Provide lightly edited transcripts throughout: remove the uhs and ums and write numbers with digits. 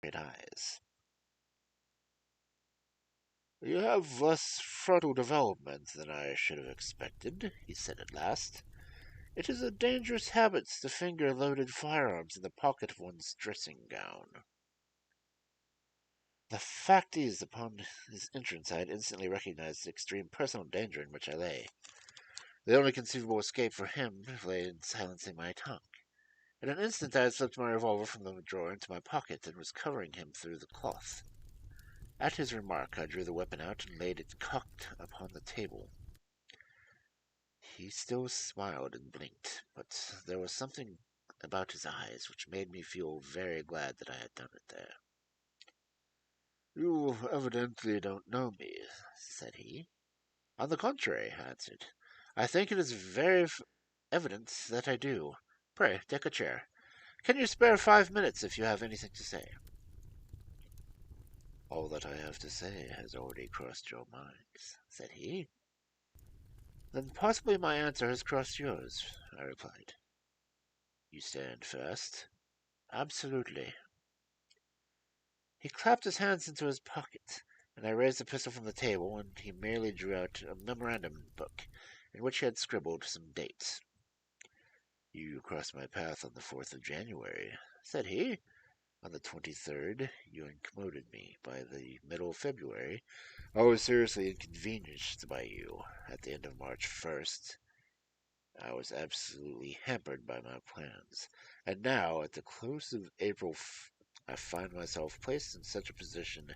great eyes. You have less frontal development than I should have expected, he said at last. It is a dangerous habit to finger loaded firearms in the pocket of one's dressing gown. The fact is, upon his entrance, I had instantly recognized the extreme personal danger in which I lay. The only conceivable escape for him lay in silencing my tongue. In an instant I had slipped my revolver from the drawer into my pocket and was covering him through the cloth. At his remark, I drew the weapon out and laid it cocked upon the table. He still smiled and blinked, but there was something about his eyes which made me feel very glad that I had done it there. You evidently don't know me, said he. On the contrary, I answered. I think it is very evident that I do. Pray, take a chair. Can you spare 5 minutes if you have anything to say? All that I have to say has already crossed your minds, said he. Then possibly my answer has crossed yours, I replied. You stand fast? Absolutely. He clapped his hands into his pocket, and I raised the pistol from the table, and he merely drew out a memorandum book in which he had scribbled some dates. You crossed my path on the 4th of January, said he. On the 23rd, you incommoded me. By the middle of February, I was seriously inconvenienced by you. At the end of March 1st, I was absolutely hampered by my plans. And now, at the close of April, I find myself placed in such a position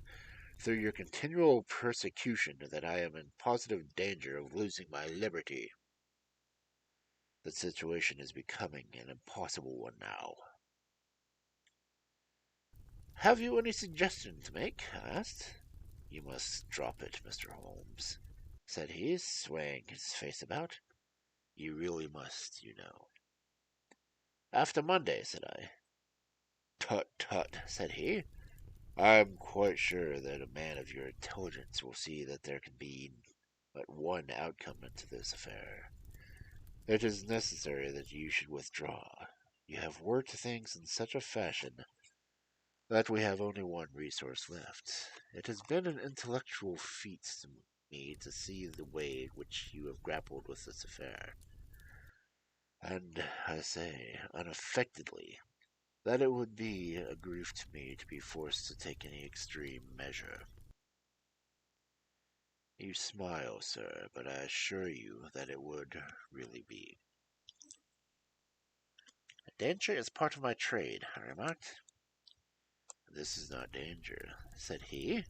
through your continual persecution that I am in positive danger of losing my liberty. The situation is becoming an impossible one now. Have you any suggestion to make? I asked. You must drop it, Mr. Holmes, said he, swaying his face about. You really must, you know. After Monday, said I. Tut, tut, said he. I am quite sure that a man of your intelligence will see that there can be but one outcome to this affair. It is necessary that you should withdraw. You have worked things in such a fashion that we have only one resource left. It has been an intellectual feat to me to see the way in which you have grappled with this affair, and I say unaffectedly that it would be a grief to me to be forced to take any extreme measure. You smile, sir, but I assure you that it would really be. Danger is part of my trade, I remarked. This is not danger, said he.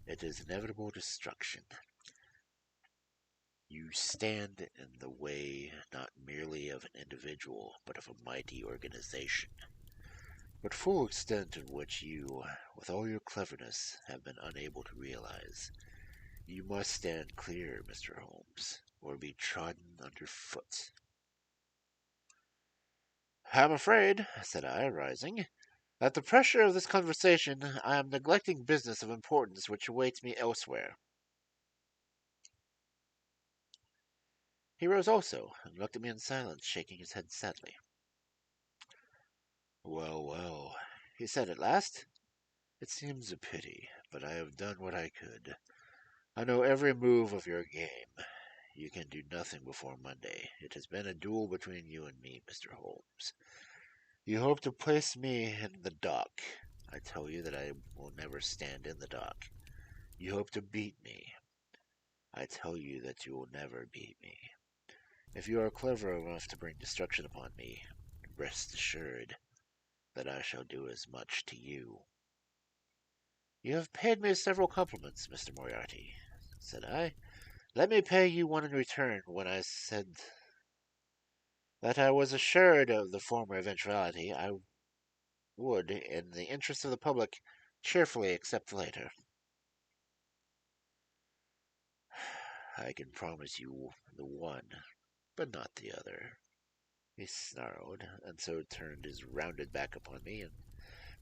It is inevitable destruction. You stand in the way not merely of an individual, but of a mighty organization, but full extent of which you, with all your cleverness, have been unable to realize. You must stand clear, Mr. Holmes, or be trodden under foot. I'm afraid, said I, rising, at the pressure of this conversation I am neglecting business of importance which awaits me elsewhere. He rose also, and looked at me in silence, shaking his head sadly. Well, well, he said at last, it seems a pity, but I have done what I could. I know every move of your game. You can do nothing before Monday. It has been a duel between you and me, Mr. Holmes. You hope to place me in the dock. I tell you that I will never stand in the dock. You hope to beat me. I tell you that you will never beat me. If you are clever enough to bring destruction upon me, rest assured that I shall do as much to you. You have paid me several compliments, Mr. Moriarty, said I. Let me pay you one in return when I said that I was assured of the former eventuality. I would, in the interest of the public, cheerfully accept the later. I can promise you the one, but not the other. He snarled, and so turned his rounded back upon me and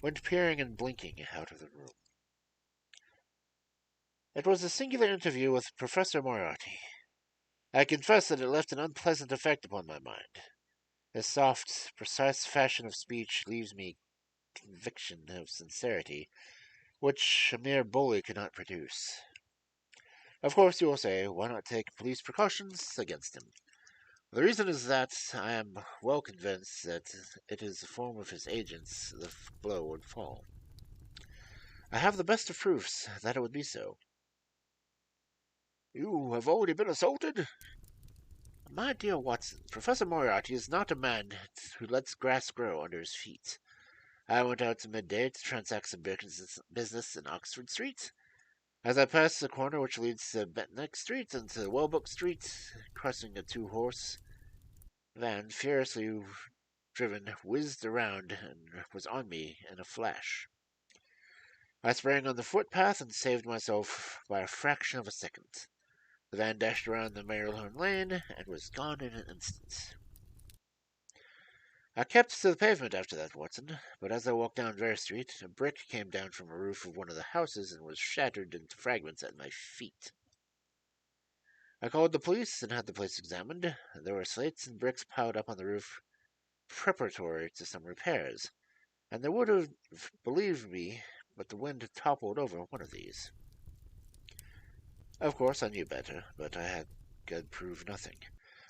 went peering and blinking out of the room. It was a singular interview with Professor Moriarty. I confess that it left an unpleasant effect upon my mind. His soft, precise fashion of speech leaves me conviction of sincerity, which a mere bully could not produce. Of course, you will say, why not take police precautions against him? The reason is that I am well convinced that it is the form of his agents the blow would fall. I have the best of proofs that it would be so. You have already been assaulted? My dear Watson, Professor Moriarty is not a man who lets grass grow under his feet. I went out midday to transact some business in Oxford Street. As I passed the corner which leads to Betneck Street and to Welbeck Street, crossing a two-horse van furiously driven whizzed around and was on me in a flash. I sprang on the footpath and saved myself by a fraction of a second. The van dashed around the Marylhone Lane and was gone in an instant. I kept to the pavement after that, Watson, but as I walked down Vere Street, a brick came down from a roof of one of the houses and was shattered into fragments at my feet. I called the police and had the place examined. There were slates and bricks piled up on the roof preparatory to some repairs, and they would have believed me, but the wind had toppled over one of these. Of course, I knew better, but I could prove nothing.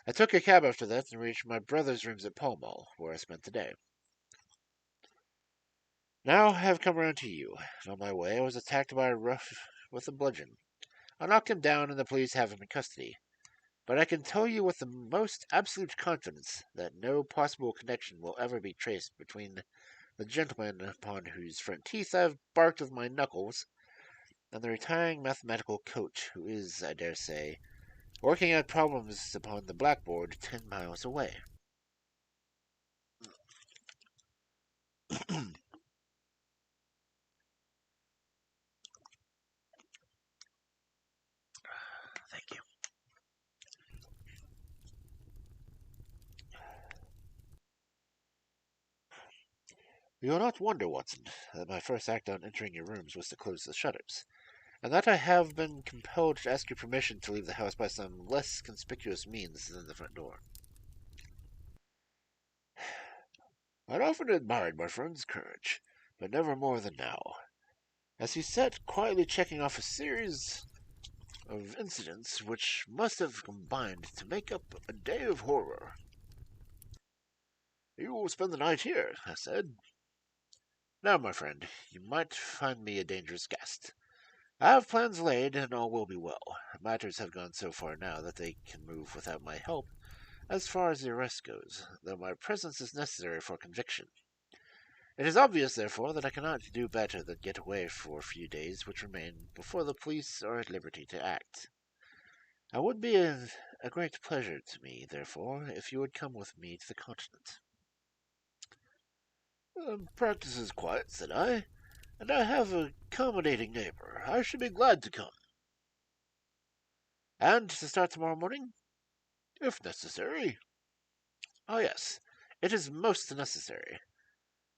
I took a cab after that and reached my brother's rooms at Pall Mall, where I spent the day. Now I have come round to you, and on my way I was attacked by a rough with a bludgeon. I knocked him down, and the police have him in custody. But I can tell you with the most absolute confidence that no possible connection will ever be traced between the gentleman upon whose front teeth I have barked with my knuckles, and the retiring mathematical coach who is, I dare say, working out problems upon the blackboard 10 miles away. Thank you. You will not wonder, Watson, that my first act on entering your rooms was to close the shutters, and that I have been compelled to ask your permission to leave the house by some less conspicuous means than the front door. I'd often admired my friend's courage, but never more than now. As he sat quietly checking off a series of incidents which must have combined to make up a day of horror. You will spend the night here, I said. Now, my friend, you might find me a dangerous guest. I have plans laid, and all will be well. Matters have gone so far now that they can move without my help, as far as the arrest goes, though my presence is necessary for conviction. It is obvious, therefore, that I cannot do better than get away for a few days which remain before the police are at liberty to act. It would be a great pleasure to me, therefore, if you would come with me to the continent. Practice is quiet, said I, and I have an accommodating neighbor. I should be glad to come. And to start tomorrow morning? If necessary. Oh, yes, it is most necessary.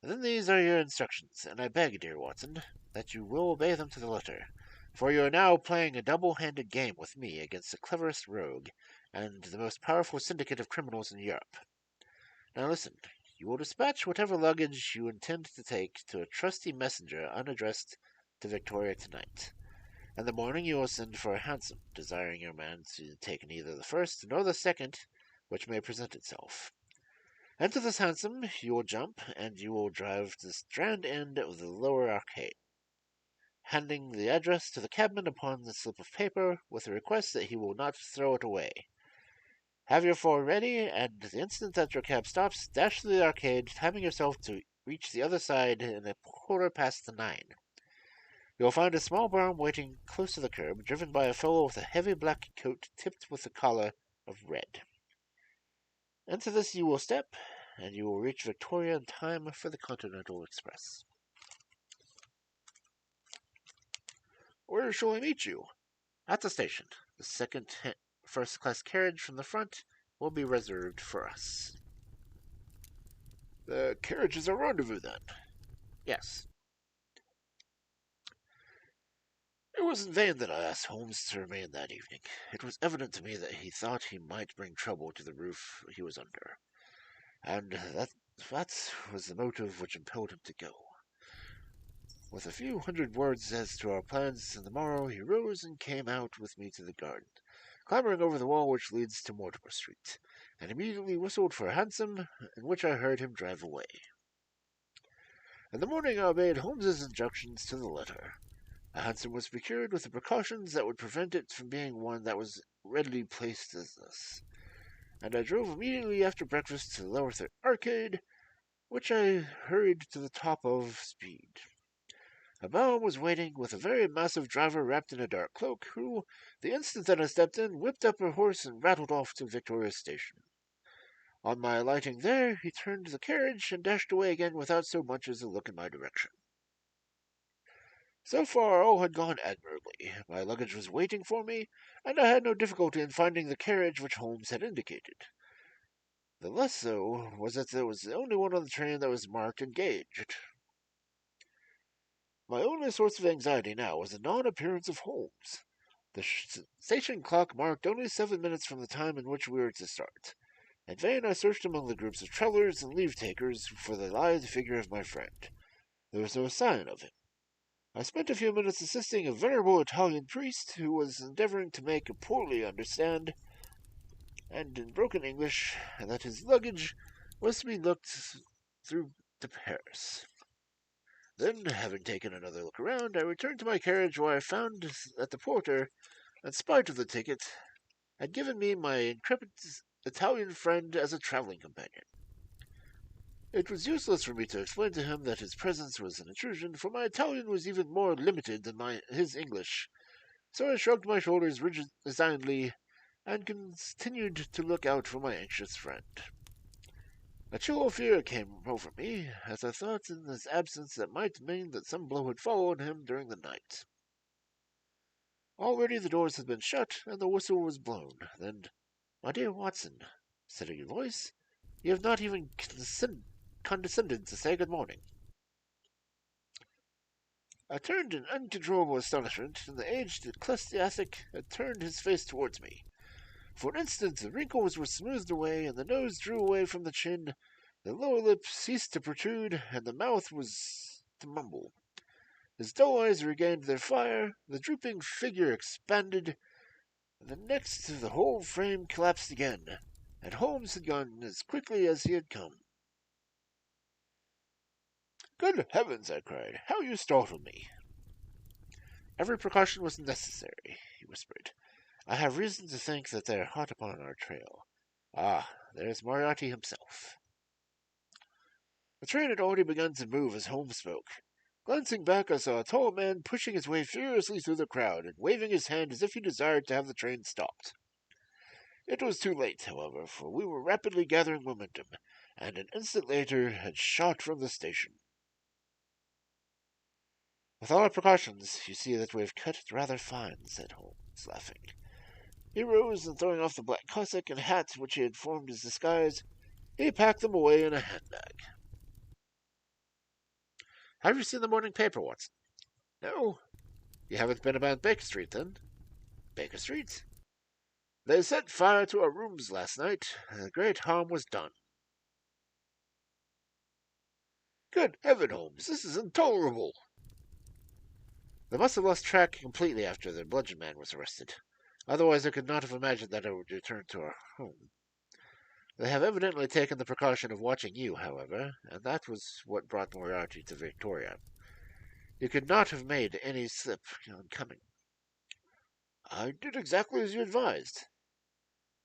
Then these are your instructions, and I beg, dear Watson, that you will obey them to the letter, for you are now playing a double-handed game with me against the cleverest rogue and the most powerful syndicate of criminals in Europe. Now listen, you will dispatch whatever luggage you intend to take to a trusty messenger unaddressed to Victoria tonight. In the morning you will send for a hansom, desiring your man to take neither the first nor the second which may present itself. Into this hansom you will jump, and you will drive to the Strand end of the lower arcade, handing the address to the cabman upon the slip of paper, with a request that he will not throw it away. Have your four ready, and the instant that your cab stops, dash to the arcade, timing yourself to reach the other side in a 9:15. You will find a small brougham waiting close to the curb, driven by a fellow with a heavy black coat tipped with a collar of red. Into this you will step, and you will reach Victoria in time for the Continental Express. Where shall I meet you? At the station. The second first-class carriage from the front will be reserved for us. The carriage is a rendezvous, then? Yes. It was in vain that I asked Holmes to remain that evening. It was evident to me that he thought he might bring trouble to the roof he was under, and that was the motive which impelled him to go. With a few hundred words as to our plans on the morrow, he rose and came out with me to the garden, clambering over the wall which leads to Mortimer Street, and immediately whistled for a hansom, in which I heard him drive away. In the morning I obeyed Holmes's injunctions to the letter. A hansom was procured with the precautions that would prevent it from being one that was readily placed as this, and I drove immediately after breakfast to the Lower Third Arcade, which I hurried to the top of speed. A brougham was waiting, with a very massive driver wrapped in a dark cloak, who, the instant that I stepped in, whipped up her horse and rattled off to Victoria Station. On my alighting there, he turned the carriage and dashed away again without so much as a look in my direction. So far all had gone admirably. My luggage was waiting for me, and I had no difficulty in finding the carriage which Holmes had indicated. The less so was that there was the only one on the train that was marked engaged. My only source of anxiety now was the non-appearance of Holmes. The station clock marked only 7 minutes from the time in which we were to start. In vain I searched among the groups of travellers and leave-takers for the lithe figure of my friend. There was no sign of him. I spent a few minutes assisting a venerable Italian priest who was endeavouring to make a poorly understand, and in broken English, that his luggage was to be looked through to Paris. Then, having taken another look around, I returned to my carriage, where I found that the porter, in spite of the ticket, had given me my intrepid Italian friend as a travelling companion. It was useless for me to explain to him that his presence was an intrusion, for my Italian was even more limited than his English, so I shrugged my shoulders resignedly and continued to look out for my anxious friend. A chill of fear came over me, as I thought in his absence that might mean that some blow had fallen him during the night. Already the doors had been shut, and the whistle was blown. Then, "My dear Watson," said a voice, "you have not even condescended to say good morning." I turned in uncontrollable astonishment, and the aged ecclesiastic had turned his face towards me. For an instant the wrinkles were smoothed away, and the nose drew away from the chin, the lower lip ceased to protrude, and the mouth was to mumble. His dull eyes regained their fire, the drooping figure expanded, and the next the whole frame collapsed again, and Holmes had gone as quickly as he had come. "Good heavens!" I cried. "How you startled me!" "Every precaution was necessary," he whispered. "I have reason to think that they are hot upon our trail. Ah, there's Moriarty himself." The train had already begun to move as Holmes spoke. Glancing back, I saw a tall man pushing his way furiously through the crowd and waving his hand as if he desired to have the train stopped. It was too late, however, for we were rapidly gathering momentum, and an instant later had shot from the station. "With all our precautions, you see that we have cut it rather fine," said Holmes, laughing. He rose, and throwing off the black cassock and hat which he had formed as disguise, he packed them away in a handbag. "Have you seen the morning paper, Watson?" "No." "You haven't been about Baker Street, then?" "Baker Street?" "They set fire to our rooms last night, and great harm was done." "Good heaven, Holmes, this is intolerable!" "They must have lost track completely after the bludgeon man was arrested. Otherwise I could not have imagined that I would return to our home. They have evidently taken the precaution of watching you, however, and that was what brought Moriarty to Victoria. You could not have made any slip on coming." "I did exactly as you advised."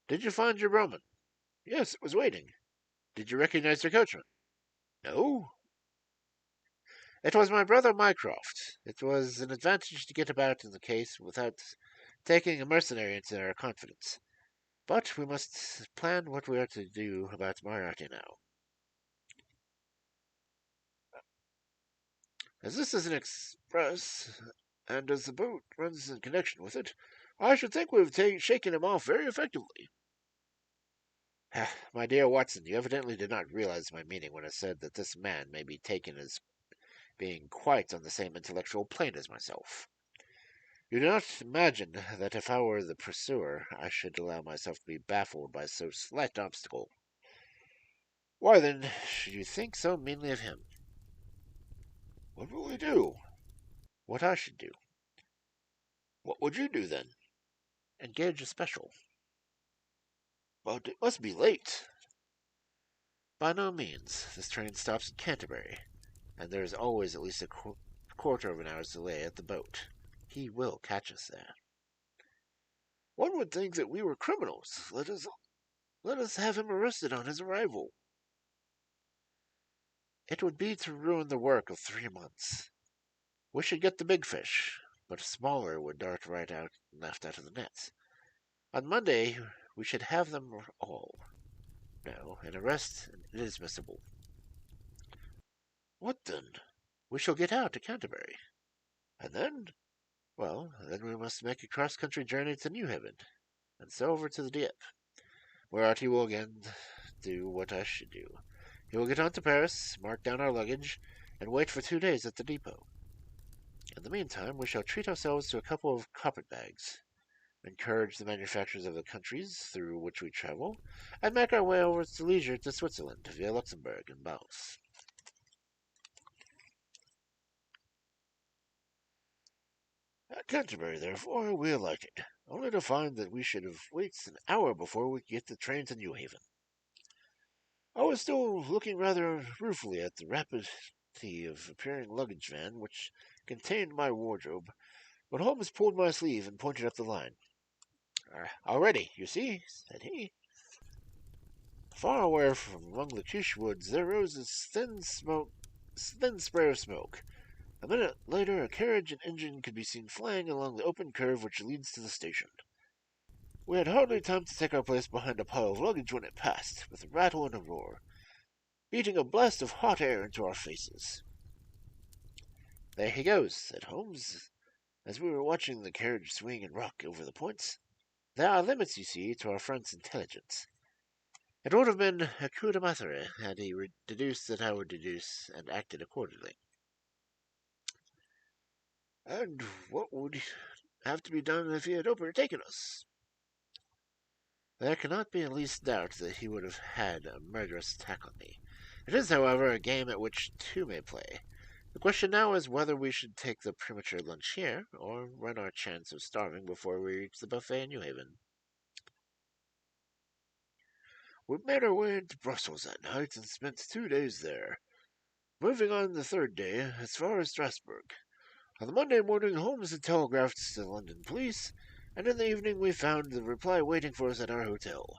"Did you find your brougham?" "Yes, it was waiting." "Did you recognize your coachman?" "No." "It was my brother Mycroft. It was an advantage to get about in the case without taking a mercenary into our confidence. But we must plan what we are to do about Moriarty now. As this is an express, and as the boat runs in connection with it, I should think we have shaken him off very effectively." "My dear Watson, you evidently did not realize my meaning when I said that this man may be taken as being quite on the same intellectual plane as myself. You do not imagine that if I were the pursuer, I should allow myself to be baffled by so slight an obstacle. Why, then, should you think so meanly of him?" "What will we do?" what I should do. What would you do then? Engage a special. But it must be late. By no means. This train stops in Canterbury, and there is always at least a quarter of an hour's delay at the boat. He will catch us there. One would think that we were criminals. Let us have him arrested on his arrival. It would be to ruin the work of 3 months. We should get the big fish, but a smaller would dart right out left out of the nets. On Monday we should have them all. No, an arrest is admissible. What then? We shall get out to Canterbury. And then? Well, then we must make a cross-country journey to New Haven, and so over to the Dieppe, where he will again do what I should do. He will get on to Paris, mark down our luggage, and wait for 2 days at the depot. In the meantime, we shall treat ourselves to a couple of carpet-bags, encourage the manufacturers of the countries through which we travel, and make our way over to leisure to Switzerland via Luxembourg and Baus. At Canterbury, therefore, we alighted, only to find that we should have waited an hour before we could get the train to New Haven. I was still looking rather ruefully at the rapidity of appearing luggage van which contained my wardrobe, when Holmes pulled my sleeve and pointed up the line. Already, you see, said he. Far away from among the Kish woods there rose a thin spray of smoke. A minute later, a carriage and engine could be seen flying along the open curve which leads to the station. We had hardly time to take our place behind a pile of luggage when it passed, with a rattle and a roar, beating a blast of hot air into our faces. There he goes, said Holmes, as we were watching the carriage swing and rock over the points. There are limits, you see, to our friend's intelligence. It would have been a coup de maître had he deduced that I would deduce and acted accordingly. And what would have to be done if he had overtaken us? There cannot be the least doubt that he would have had a murderous attack on me. It is, however, a game at which two may play. The question now is whether we should take the premature lunch here, or run our chance of starving before we reach the buffet in New Haven. We made our way into Brussels that night and spent 2 days there, moving on the third day as far as Strasbourg. On the Monday morning, Holmes had telegraphed to the London police, and in the evening we found the reply waiting for us at our hotel.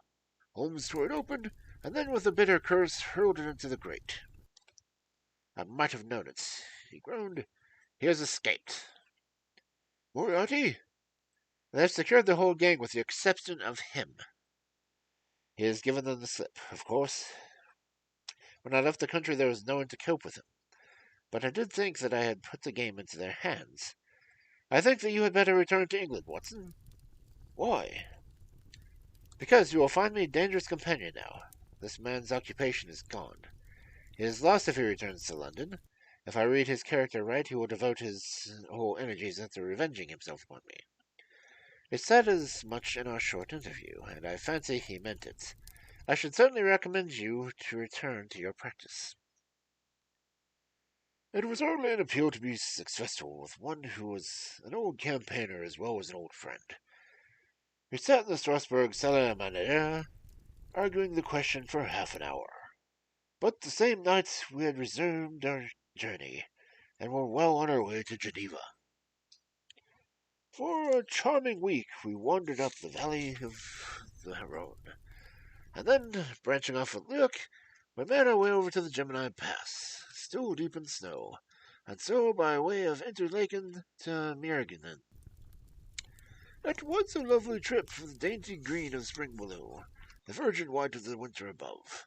Holmes tore it open, and then with a bitter curse hurled it into the grate. I might have known it, he groaned. He has escaped. Moriarty? They have secured the whole gang with the exception of him. He has given them the slip, of course. When I left the country there was no one to cope with him. But I did think that I had put the game into their hands. I think that you had better return to England, Watson. Why? Because you will find me a dangerous companion now. This man's occupation is gone. He is lost if he returns to London. If I read his character right, he will devote his whole energies into revenging himself upon me. He said as much in our short interview, and I fancy he meant it. I should certainly recommend you to return to your practice. It was hardly an appeal to be successful with one who was an old campaigner as well as an old friend. We sat in the Strasbourg Salle à Manger, arguing the question for half an hour. But the same night we had resumed our journey, and were well on our way to Geneva. For a charming week we wandered up the valley of the Rhone, and then, branching off at Luc, we made our way over to the Gemini Pass, still deep in snow, and so by way of Interlaken to Miergenen. It was a lovely trip for the dainty green of spring below, the virgin white of the winter above.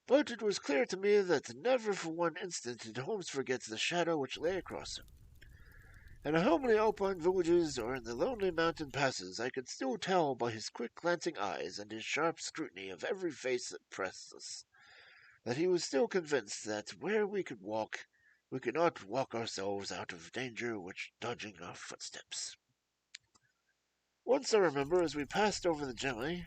But it was clear to me that never for one instant did Holmes forget the shadow which lay across him. In the homely Alpine villages or in the lonely mountain passes, I could still tell by his quick glancing eyes and his sharp scrutiny of every face that pressed us, that he was still convinced that where we could not walk ourselves out of danger which dodging our footsteps. Once I remember, as we passed over the Gemmi,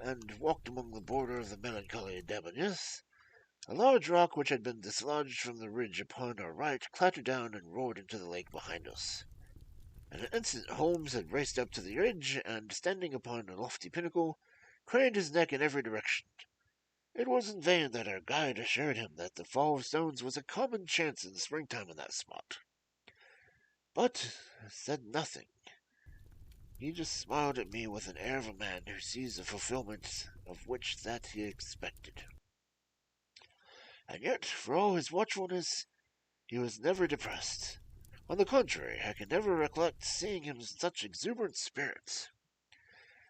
and walked among the border of the melancholy Dabagnès, A large rock which had been dislodged from the ridge upon our right clattered down and roared into the lake behind us. In an instant Holmes had raced up to the ridge, and, standing upon a lofty pinnacle, craned his neck in every direction. It was in vain that our guide assured him that the fall of stones was a common chance in the springtime in that spot. But said nothing. He just smiled at me with an air of a man who sees the fulfillment of which that he expected. And yet, for all his watchfulness, he was never depressed. On the contrary, I can never recollect seeing him in such exuberant spirits.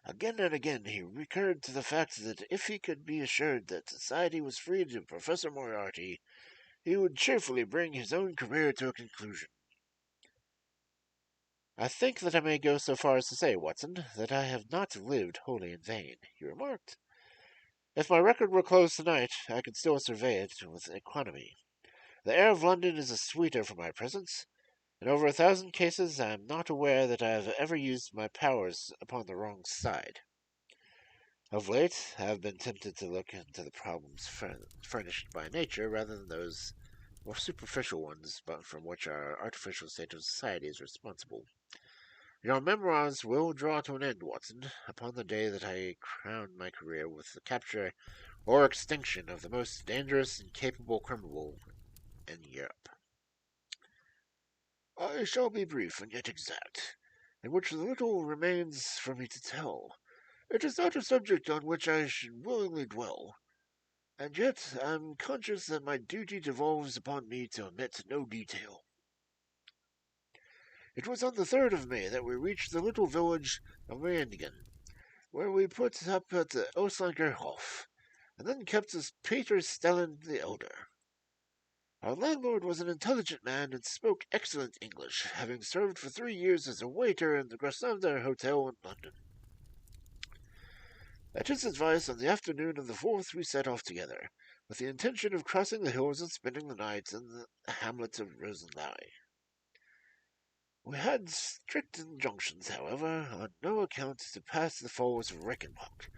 Again and again he recurred to the fact that if he could be assured that society was free to Professor Moriarty, he would cheerfully bring his own career to a conclusion. I think that I may go so far as to say, Watson, that I have not lived wholly in vain, he remarked. If my record were closed tonight, I could still survey it with economy. The air of London is a sweeter for my presence. In over 1,000 cases, I am not aware that I have ever used my powers upon the wrong side. Of late, I have been tempted to look into the problems furnished by nature rather than those more superficial ones but from which our artificial state of society is responsible. Your memoirs will draw to an end, Watson, upon the day that I crown my career with the capture or extinction of the most dangerous and capable criminal in Europe. I shall be brief and yet exact, in which little remains for me to tell. It is not a subject on which I should willingly dwell, and yet I am conscious that my duty devolves upon me to omit no detail. It was on the 3rd of May that we reached the little village of Meiningen, where we put up at the Oslanger Hof, and then kept as Peter Stellen the elder. Our landlord was an intelligent man and spoke excellent English, having served for 3 years as a waiter in the Grosvenor Hotel in London. At his advice, on the afternoon of the 4th we set off together, with the intention of crossing the hills and spending the night in the hamlet of Rosenlau. We had strict injunctions, however, on no account to pass the falls of Reichenbach,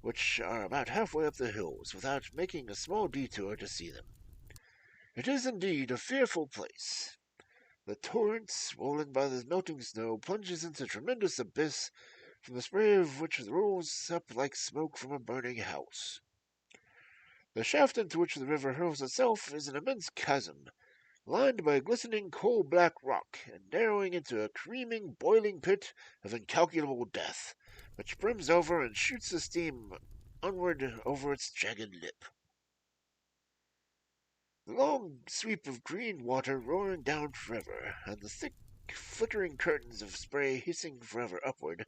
which are about halfway up the hills, without making a small detour to see them. It is indeed a fearful place. The torrent, swollen by the melting snow, plunges into a tremendous abyss, from the spray of which rolls up like smoke from a burning house. The shaft into which the river hurls itself is an immense chasm, lined by glistening coal-black rock, and narrowing into a creaming, boiling pit of incalculable death, which brims over and shoots the steam onward over its jagged lip. The long sweep of green water roaring down forever, and the thick, flickering curtains of spray hissing forever upward,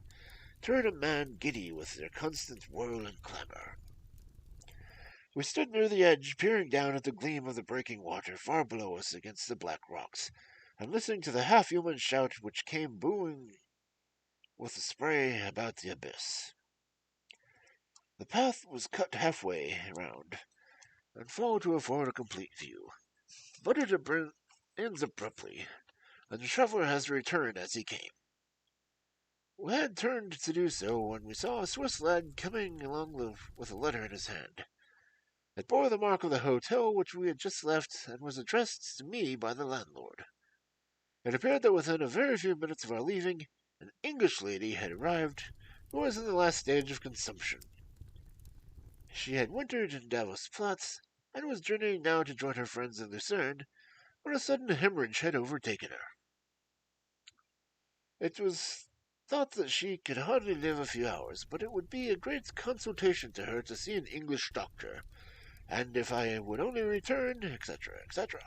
turn a man giddy with their constant whirl and clamor. We stood near the edge, peering down at the gleam of the breaking water far below us against the black rocks, and listening to the half-human shout which came booing with the spray about the abyss. The path was cut halfway round, and fall to afford a complete view, but it ends abruptly, and the traveler has returned as he came. We had turned to do so when we saw a Swiss lad coming along with a letter in his hand. It bore the mark of the hotel which we had just left, and was addressed to me by the landlord. It appeared that within a very few minutes of our leaving, an English lady had arrived, who was in the last stage of consumption. She had wintered in Davos Platz, and was journeying now to join her friends in Lucerne, when a sudden hemorrhage had overtaken her. It was thought that she could hardly live a few hours, but it would be a great consultation to her to see an English doctor, and if I would only return, etc., etc.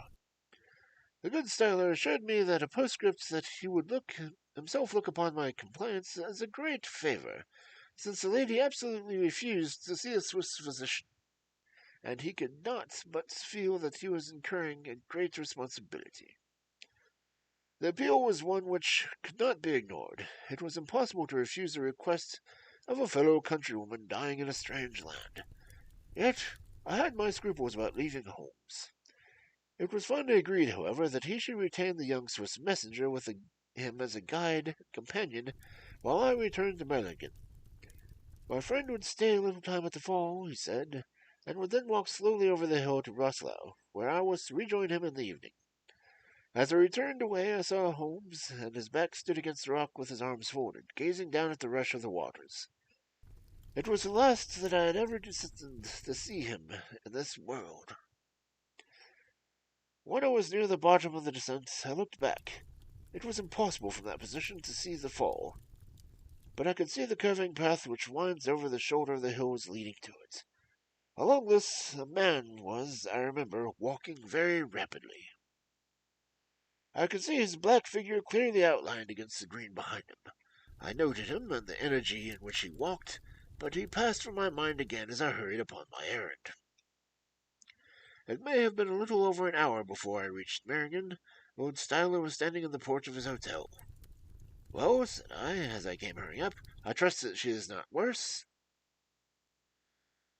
The good Styler assured me that a postscript that he would himself look upon my compliance as a great favour, since the lady absolutely refused to see a Swiss physician, and he could not but feel that he was incurring a great responsibility. The appeal was one which could not be ignored. It was impossible to refuse the request of a fellow countrywoman dying in a strange land. Yet I had my scruples about leaving Holmes. It was finally agreed, however, that he should retain the young Swiss messenger with him as a guide and companion while I returned to Meiningen. My friend would stay a little time at the fall, he said, and would then walk slowly over the hill to Breslau, where I was to rejoin him in the evening. As I returned away, I saw Holmes, and his back stood against the rock with his arms folded, gazing down at the rush of the waters. It was the last that I had ever destined to see him in this world. When I was near the bottom of the descent, I looked back. It was impossible from that position to see the fall, but I could see the curving path which winds over the shoulder of the hills leading to it. Along this, a man was, I remember, walking very rapidly. I could see his black figure clearly outlined against the green behind him. I noted him and the energy in which he walked, but he passed from my mind again as I hurried upon my errand. It may have been a little over an hour before I reached Meringen. Lord Styler was standing in the porch of his hotel. "Well," said I, as I came hurrying up, "I trust that she is not worse."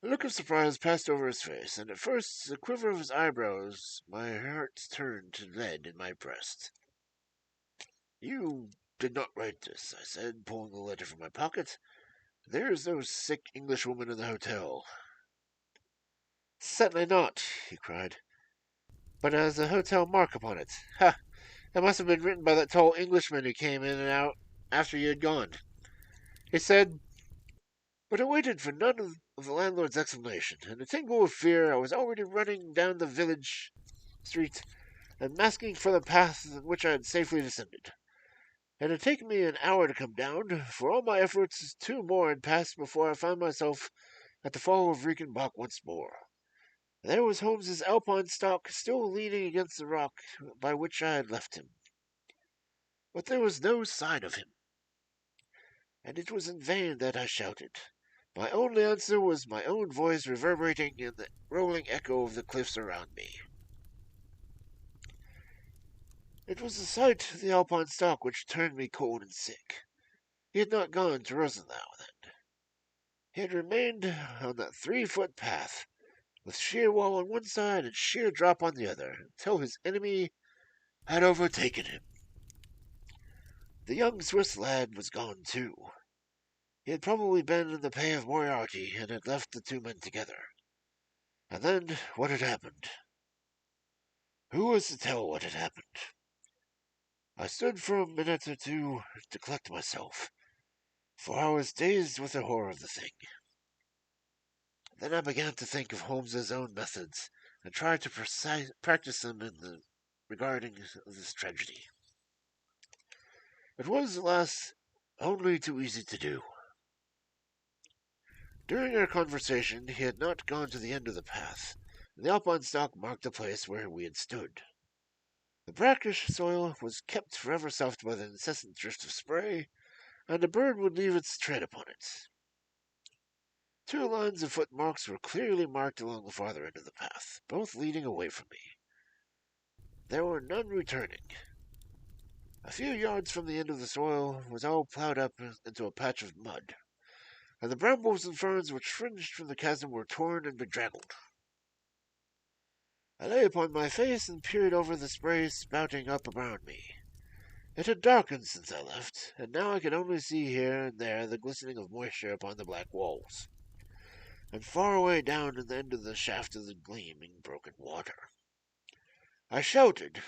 A look of surprise passed over his face, and at first the quiver of his eyebrows, my heart turned to lead in my breast. "You did not write this," I said, pulling the letter from my pocket. "There is no sick Englishwoman in the hotel." "Certainly not," he cried, "but it has a hotel mark upon it. Ha! It must have been written by that tall Englishman who came in and out after you had gone." He said, but I waited for none of the landlord's explanation. In a tingle of fear, I was already running down the village street and masking for the path in which I had safely descended. It had taken me an hour to come down. For all my efforts, 2 more had passed before I found myself at the fall of Reichenbach once more. There was Holmes's alpenstock still leaning against the rock by which I had left him. But there was no sign of him, and it was in vain that I shouted. My only answer was my own voice reverberating in the rolling echo of the cliffs around me. It was the sight of the alpenstock which turned me cold and sick. He had not gone to Rosenau, then. He had remained on that 3-foot path, with sheer wall on one side and sheer drop on the other, until his enemy had overtaken him. The young Swiss lad was gone too. He had probably been in the pay of Moriarty, and had left the 2 men together. And then what had happened? Who was to tell what had happened? I stood for a minute or two to collect myself, for I was dazed with the horror of the thing. Then I began to think of Holmes's own methods, and tried to practice them in the regarding this tragedy. It was, alas, only too easy to do. During our conversation, he had not gone to the end of the path, and the alpenstock marked the place where we had stood. The brackish soil was kept forever soft by the incessant drift of spray, and a bird would leave its tread upon it. 2 lines of footmarks were clearly marked along the farther end of the path, both leading away from me. There were none returning. A few yards from the end of the soil was all ploughed up into a patch of mud, and the brambles and ferns which fringed from the chasm were torn and bedraggled. I lay upon my face and peered over the spray spouting up around me. It had darkened since I left, and now I could only see here and there the glistening of moisture upon the black walls, and far away down in the end of the shaft of the gleaming broken water. I shouted,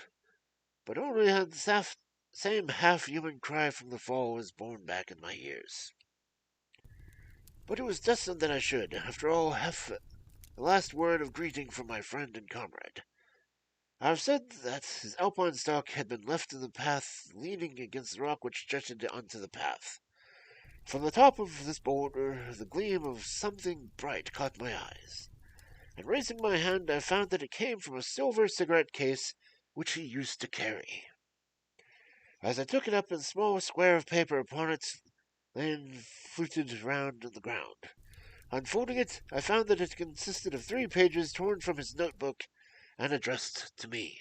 but only had the same half-human cry from the fall was borne back in my ears. But it was destined that I should, after all, have the last word of greeting from my friend and comrade. I have said that his alpenstock had been left in the path, leaning against the rock which jutted onto the path. From the top of this boulder, the gleam of something bright caught my eyes, and raising my hand, I found that it came from a silver cigarette case which he used to carry. As I took it up, a small square of paper upon it lay fluted round on the ground. Unfolding it, I found that it consisted of 3 pages torn from his notebook and addressed to me.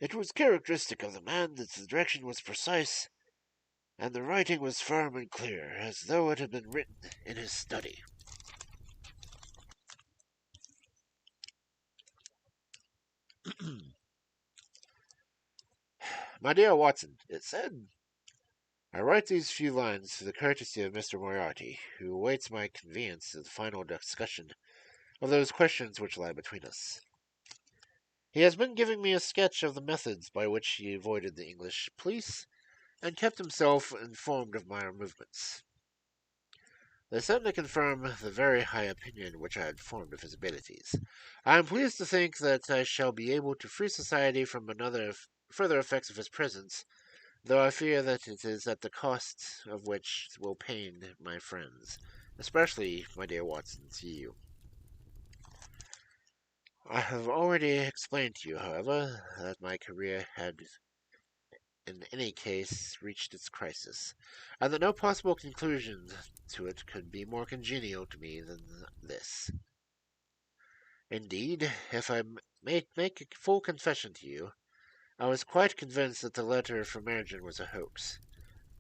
It was characteristic of the man that the direction was precise, and the writing was firm and clear, as though it had been written in his study. My dear Watson, it said, I write these few lines through the courtesy of Mr. Moriarty, who awaits my conveyance of the final discussion of those questions which lie between us. He has been giving me a sketch of the methods by which he avoided the English police and kept himself informed of my movements. They certainly confirm the very high opinion which I had formed of his abilities. I am pleased to think that I shall be able to free society from further effects of his presence, though I fear that it is at the cost of which will pain my friends, especially, my dear Watson, to you. I have already explained to you, however, that my career had in any case reached its crisis, and that no possible conclusion to it could be more congenial to me than this. Indeed, if I may make a full confession to you, I was quite convinced that the letter from Margin was a hoax,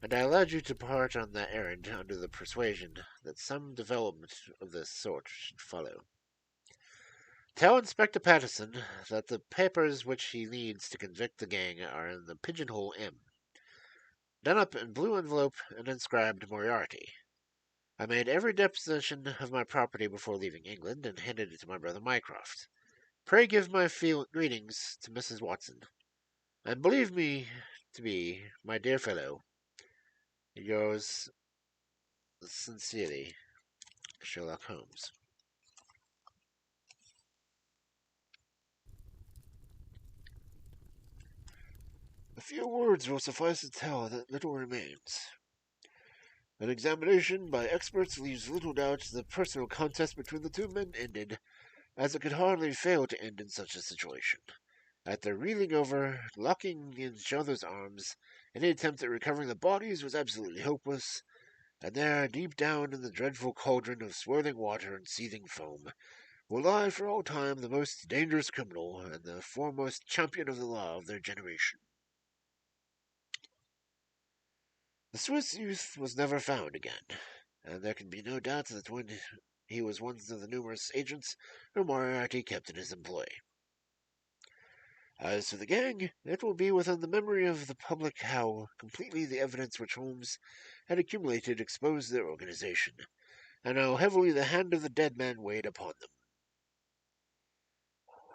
and I allowed you to part on that errand under the persuasion that some development of this sort should follow. Tell Inspector Patterson that the papers which he needs to convict the gang are in the Pigeonhole M, done up in blue envelope and inscribed Moriarty. I made every deposition of my property before leaving England, and handed it to my brother Mycroft. Pray give my greetings to Mrs. Watson, and believe me to be, my dear fellow, yours sincerely, Sherlock Holmes. A few words will suffice to tell that little remains. An examination by experts leaves little doubt the personal contest between the two men ended, as it could hardly fail to end in such a situation. At their reeling over, locking in each other's arms, any attempt at recovering the bodies was absolutely hopeless, and there, deep down in the dreadful cauldron of swirling water and seething foam, will lie for all time the most dangerous criminal and the foremost champion of the law of their generation. The Swiss youth was never found again, and there can be no doubt that he was one of the numerous agents whom Moriarty kept in his employ. As for the gang, it will be within the memory of the public how completely the evidence which Holmes had accumulated exposed their organization, and how heavily the hand of the dead man weighed upon them.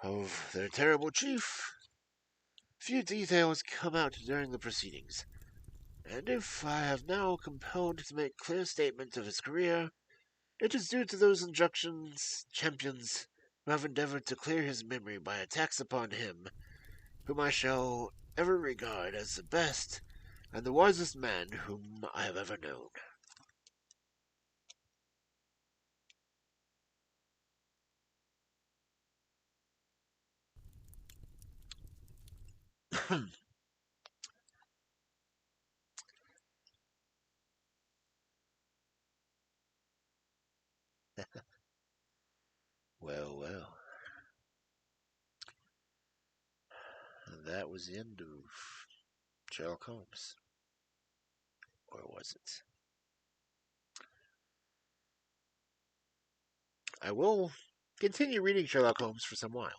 Of their terrible chief, few details come out during the proceedings, and if I have now compelled to make clear statement of his career, it is due to those injunctions champions who have endeavored to clear his memory by attacks upon him, whom I shall ever regard as the best and the wisest man whom I have ever known. Well, well. And that was the end of Sherlock Holmes. Or was it? I will continue reading Sherlock Holmes for some while.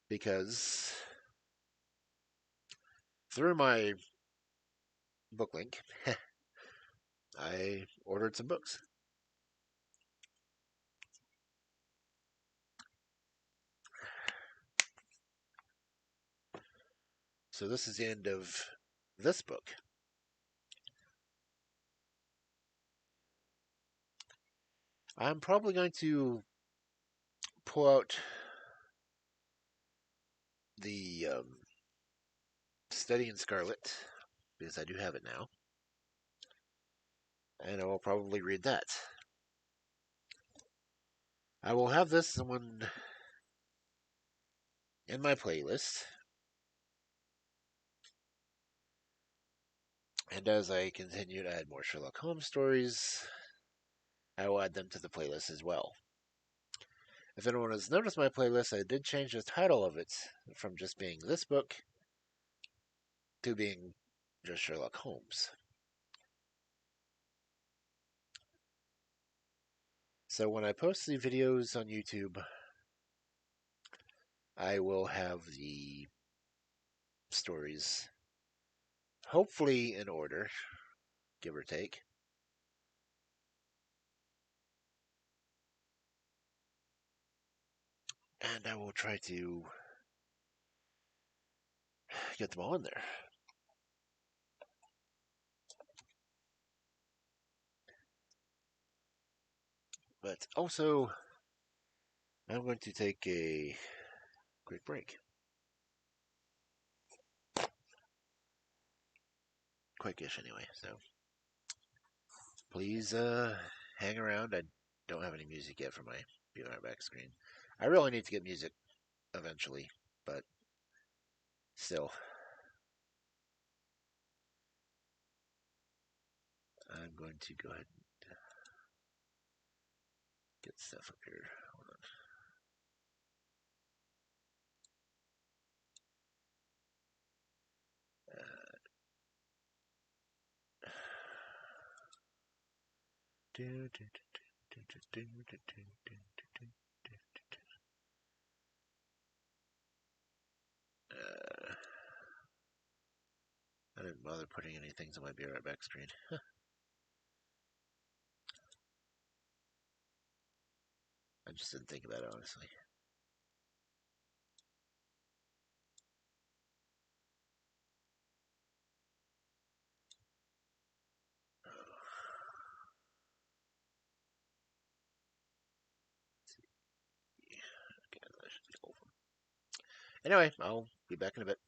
Because through my book link, I ordered some books. So this is the end of this book. I'm probably going to pull out the Study in Scarlet, because I do have it now, and I will probably read that. I will have this one in my playlist, and as I continue to add more Sherlock Holmes stories, I will add them to the playlist as well. If anyone has noticed my playlist, I did change the title of it from just being this book to being just Sherlock Holmes. So when I post the videos on YouTube, I will have the stories hopefully in order, give or take. and I will try to get them all in there. But also, I'm going to take a quick break. Quickish, anyway. So please hang around. I don't have any music yet for my VR back screen. I really need to get music eventually, but still, I'm going to go ahead and get stuff up here. Hold on. I didn't bother putting any things on my Be Right Back screen. I just didn't think about it, honestly. Okay, that should be over. Anyway, I'll be back in a bit.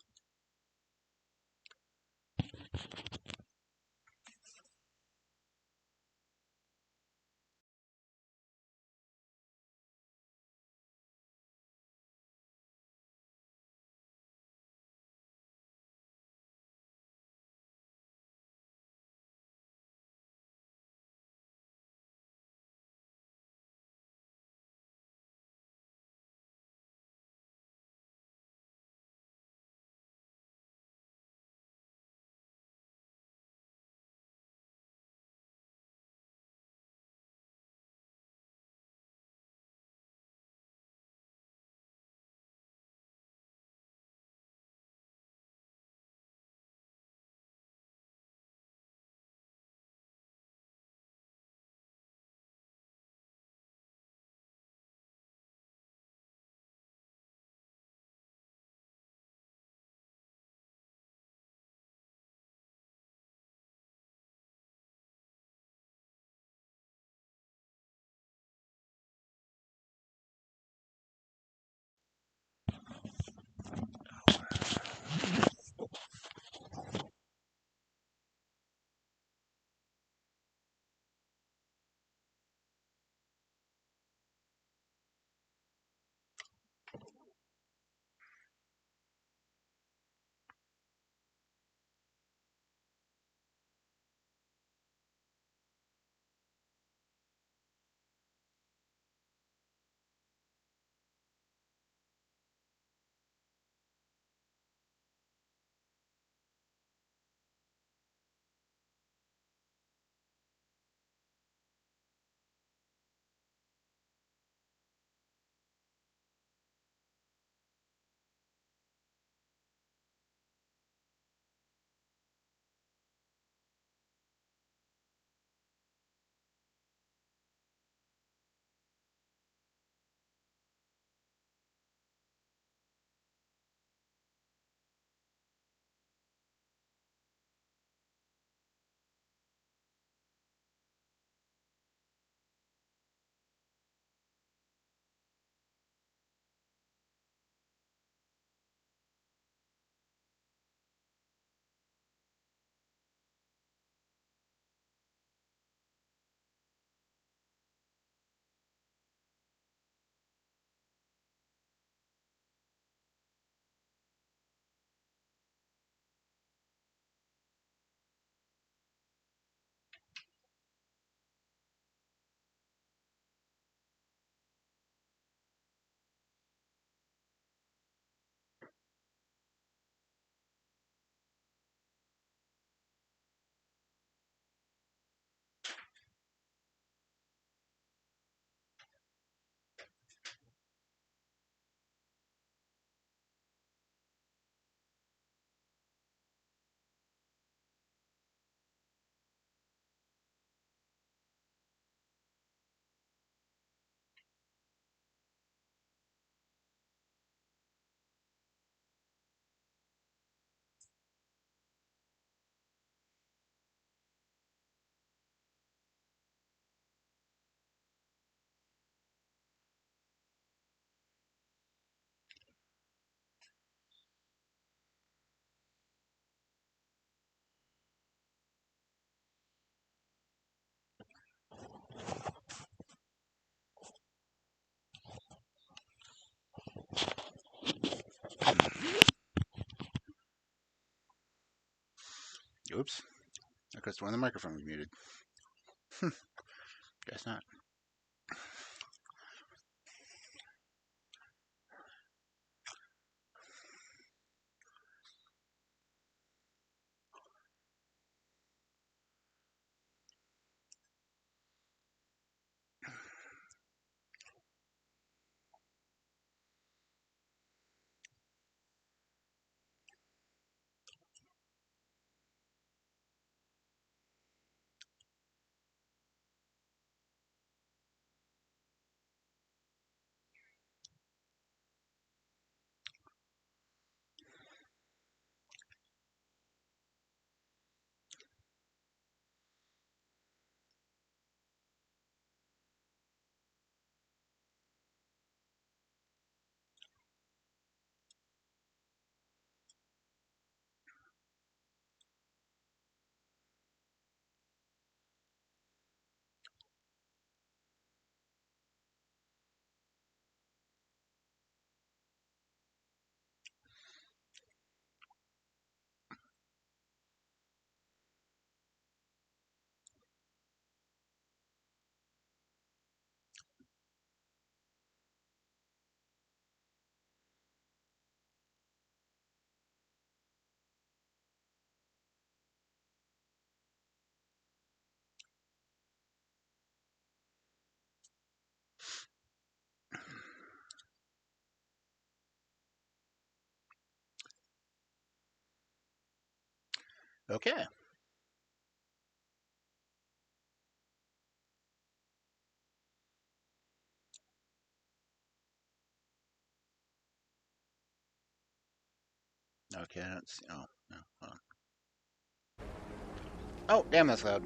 Oops. I guess one of the microphone was muted. Guess not. Okay. Okay, I don't see. Oh, no. Hold on. Oh, damn, that's loud.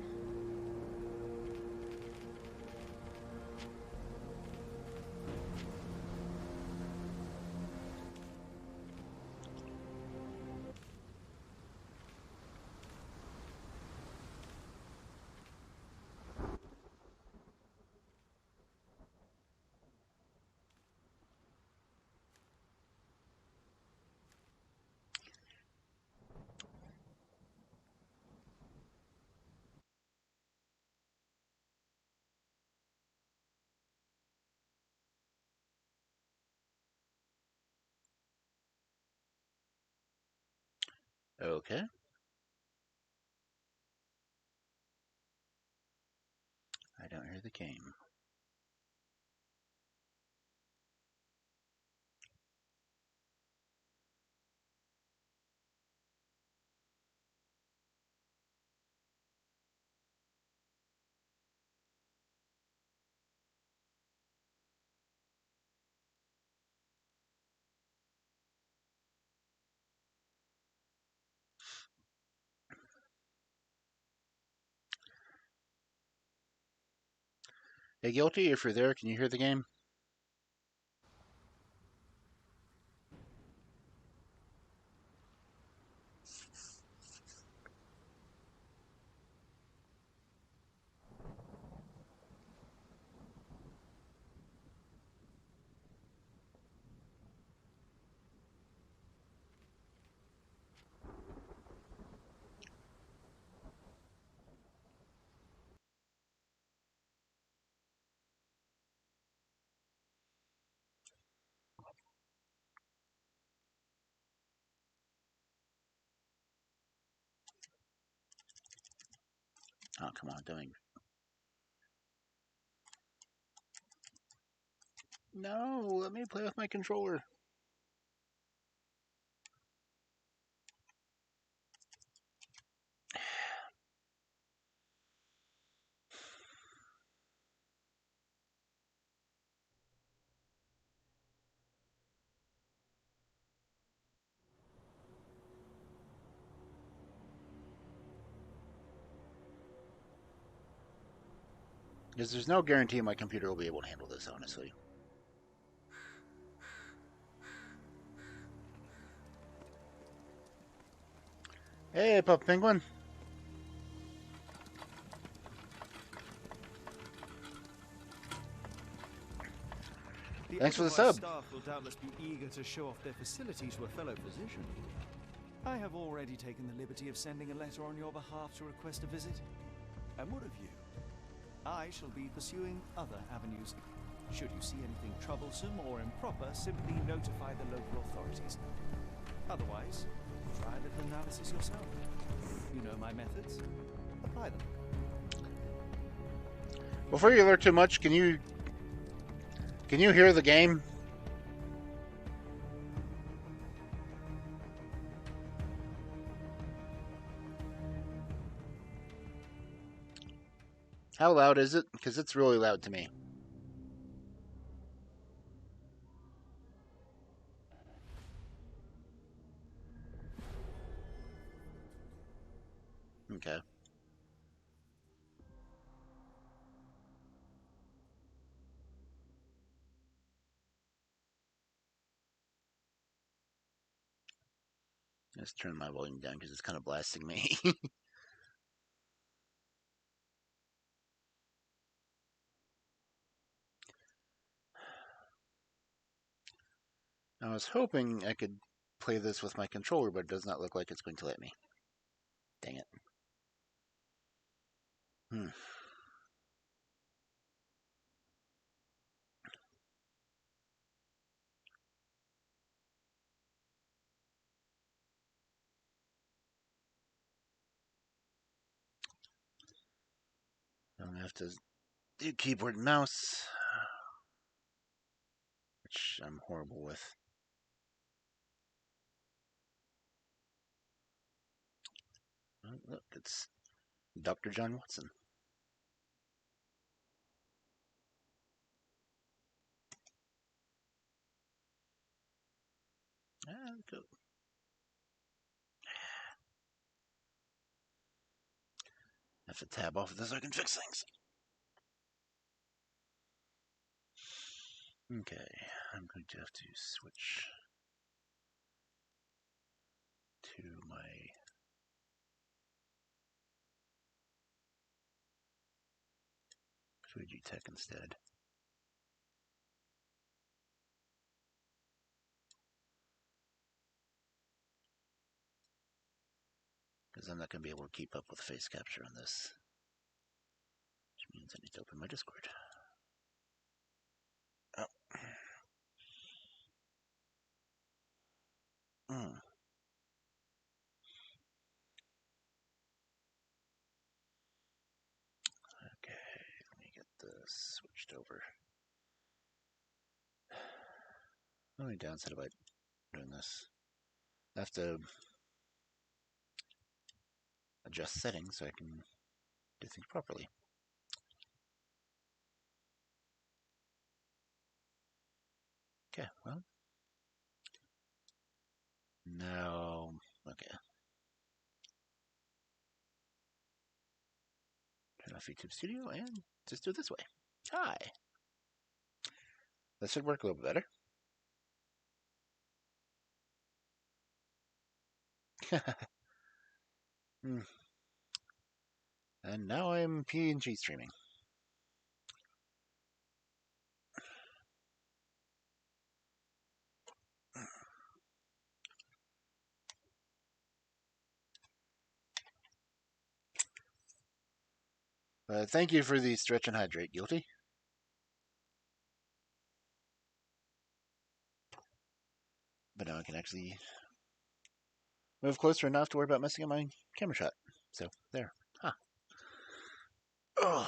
Okay. I don't hear the game. Hey, Guilty, if you're there, can you hear the game? Oh, come on, doing. No, let me play with my controller. Because there's no guarantee my computer will be able to handle this, honestly. Hey, Pup Penguin. The Thanks for the Edelweiss sub. staff will doubtless be eager to show off their facilities to a fellow physician. I have already taken the liberty of sending a letter on your behalf to request a visit. And what of you? I shall be pursuing other avenues. Should you see anything troublesome or improper, simply notify the local authorities. Otherwise, try a little analysis yourself. You know my methods. Apply them. Before you alert too much, can you hear the game? How loud is it? Because it's really loud to me. Okay. Let's turn my volume down because it's kind of blasting me. I was hoping I could play this with my controller, but it does not look like it's going to let me. Dang it. I'm going to have to do keyboard and mouse, which I'm horrible with. Oh, look, it's Dr. John Watson. Go. I have to tab off of this so I can fix things. Okay, I'm going to have to switch to my Switchy Tech instead. Because I'm not going to be able to keep up with face capture on this. Which means I need to open my Discord. Oh. Okay, let me get this switched over. The only downside about doing this, I have to adjust settings so I can do things properly. Okay, well, now, okay. Turn off YouTube Studio and just do it this way. Hi. That should work a little bit better. And now I'm PNG streaming. Thank you for the stretch and hydrate, Guilty. But now I can actually move closer enough to worry about messing up my camera shot. So, there. Huh. Oh.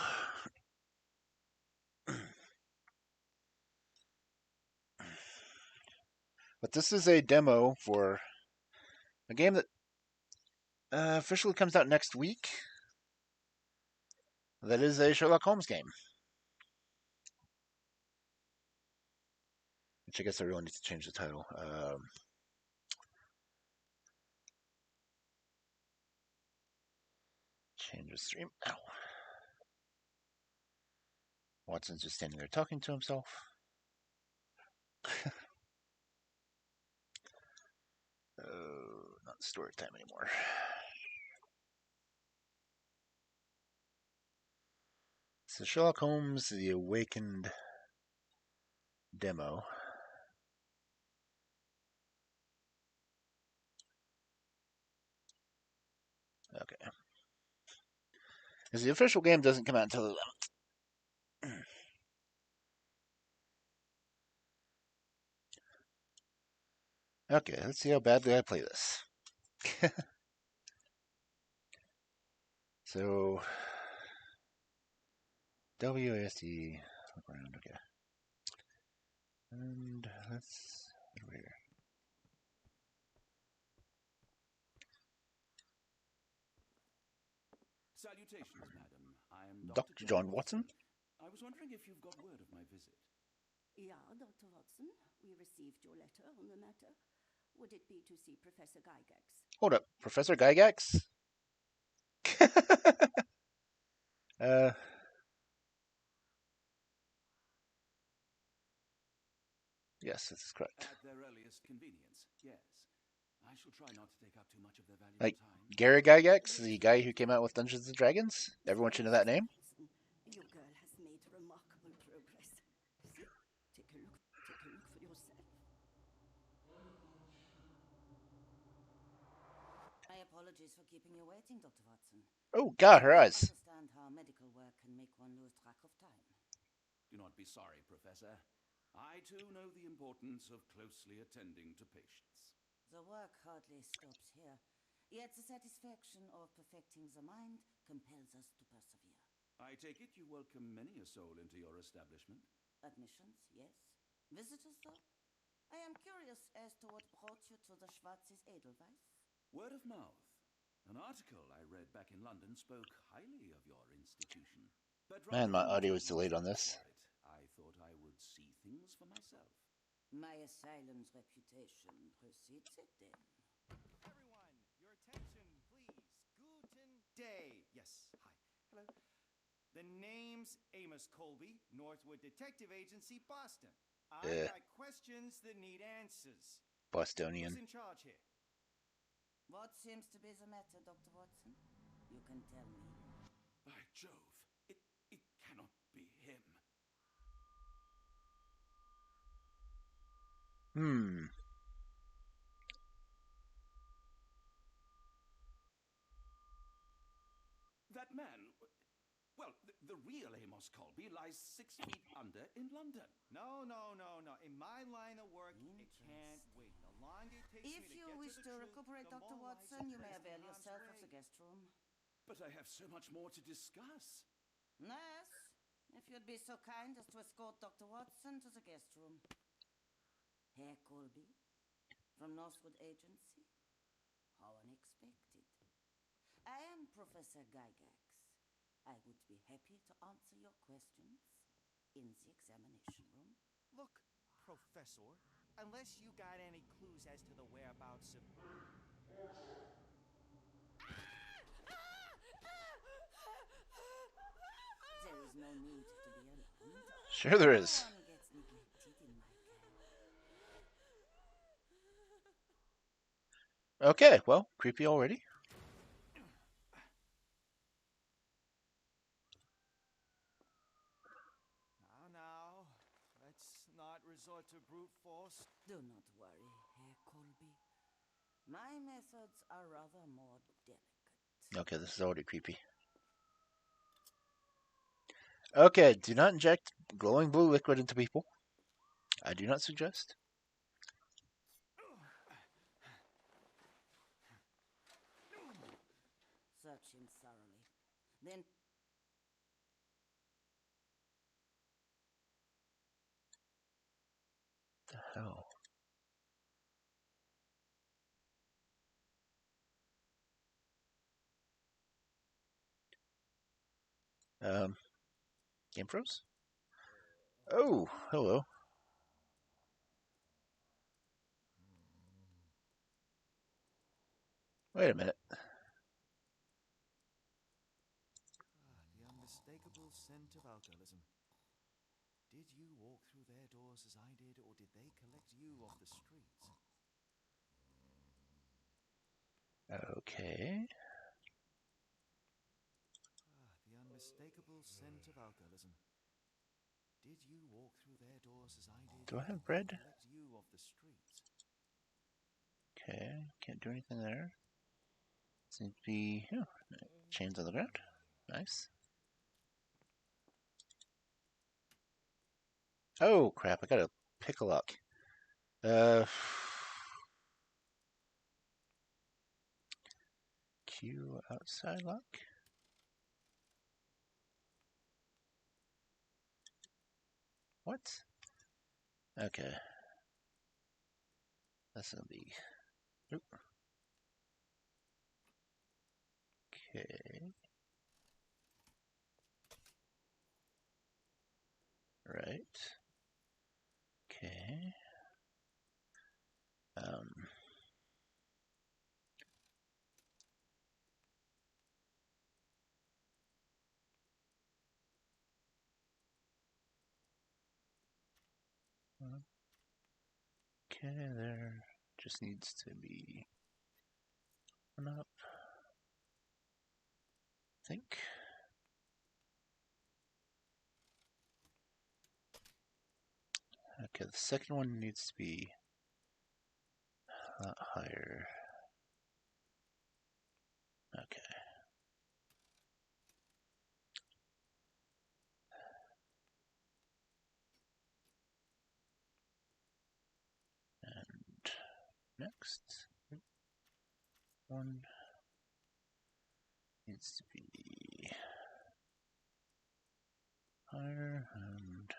But this is a demo for a game that officially comes out next week. That is a Sherlock Holmes game. Which I guess I really need to change the title. Change the stream. Ow. Watson's just standing there talking to himself. Not story time anymore. So Sherlock Holmes, The Awakened demo. Okay. Because the official game doesn't come out until the 11th. Okay, let's see how badly I play this. So, WASD, look around, okay. And let's, over here. Salutations, madam. I am Dr. John Watson? I was wondering if you've got word of my visit. Yeah, Dr. Watson. We received your letter on the matter. Would it be to see Professor Gygax? Hold up, Professor Gygax? Yes, this is correct. At their earliest convenience, yes. I shall try not to take up too much of their valuable Like, time. Gary Gygax, the guy who came out with Dungeons and Dragons? Everyone should know that name? Your girl has made remarkable progress. See? Take a look for yourself. My apologies for keeping you waiting, Dr. Watson. Oh, God, her I eyes. understand how medical work can make one lose track of time. Do not be sorry, Professor. I too know the importance of closely attending to patients. The work hardly stops here, yet the satisfaction of perfecting the mind compels us to persevere. I take it you welcome many a soul into your establishment? Admissions, yes. Visitors, though? I am curious as to what brought you to the Schwarzes Edelweiss. Word of mouth. An article I read back in London spoke highly of your institution. But Man, my rather than audio take is delayed on my this. word for it, I thought I would see things for myself. My asylum's reputation precedes it, then. Everyone, your attention, please. Guten day. Yes, hi. Hello. The name's Amos Colby, Northwood Detective Agency, Boston. I've got questions that need answers. Bostonian. Who's in charge here? What seems to be the matter, Dr. Watson? You can tell me. By Jove, it cannot be him. That man, well, the real Amos Colby lies 6 feet under in London. No. In my line of work, it can't wait. The longer it takes If me to you get wish to to the recuperate, truth, the Dr. more lives Watson, are you may placed avail in harm's yourself of way. the guest room. But I have so much more to discuss. Nurse, if you'd be so kind as to escort Dr. Watson to the guest room. Herr Colby, from Northwood Agency? How unexpected. I am Professor Gygax. I would be happy to answer your questions in the examination room. Look, Professor, unless you got any clues as to the whereabouts of... There is no need to be alarmed. Sure there is. No one gets neglected in my care. Okay, well, creepy already. Now, let's not resort to brute force. Do not worry, Herr Colby. My methods are rather more delicate. Okay, this is already creepy. Okay, do not inject glowing blue liquid into people. I do not suggest. Search him thoroughly. Then The hell? Game froze? Oh, hello. Wait a minute. The unmistakable scent of alcoholism. Did you walk through their doors as I did, or did they collect you off the streets? Okay. The unmistakable scent of alcoholism. Did you walk through their doors as I did? Do I have or did bread? they collect you off the streets? Okay, can't do anything there. Seems to be chains on the ground. Nice. Oh crap! I gotta pick a lock. Q outside lock. What? Okay. That's gonna be. Oop. Okay. Right. Okay. Okay, there just needs to be one up. I think. Okay, the second one needs to be a lot higher. Okay. And next one needs to be higher and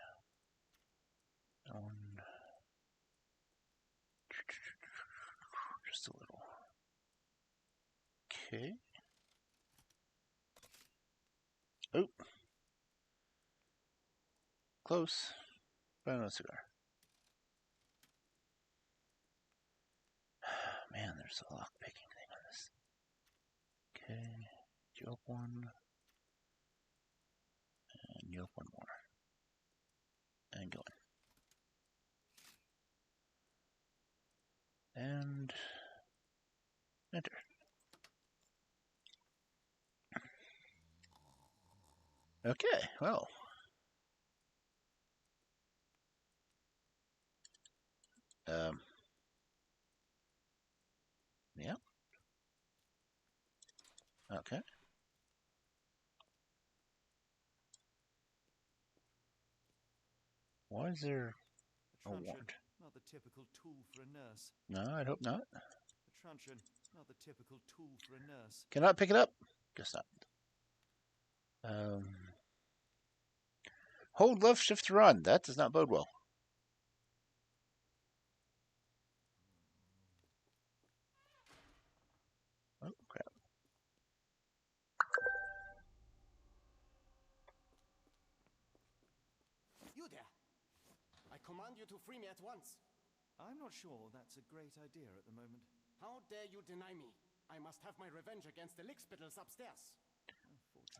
one just a little. Okay. Oh. Close. But no cigar. Man, there's a lock picking thing on this. Okay. You up one. And you up one more. And go in. And enter. Okay, well. Yeah. Okay. Why is there a warrant? Not the typical tool for a nurse. No, I'd hope not. A truncheon, not the typical tool for a nurse. Cannot pick it up. Guess not. Hold left shift to run. That does not bode well. Oh, crap. You there! I command you to free me at once. I'm not sure that's a great idea at the moment. How dare you deny me? I must have my revenge against the lickspittles upstairs.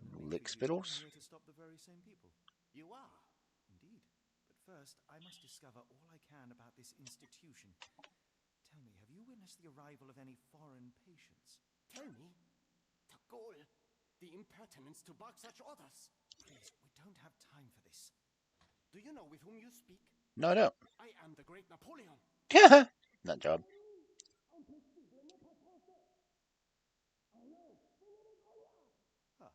Unfortunately, Lickspittles? I'm here to stop the very same people. You are? Indeed. But first, I must discover all I can about this institution. Tell me, have you witnessed the arrival of any foreign patients? Tell me? The goal, the impertinence to bark such orders. Please, we don't have time for this. Do you know with whom you speak? No, I don't. I am the great Napoleon. Nut job. Huh.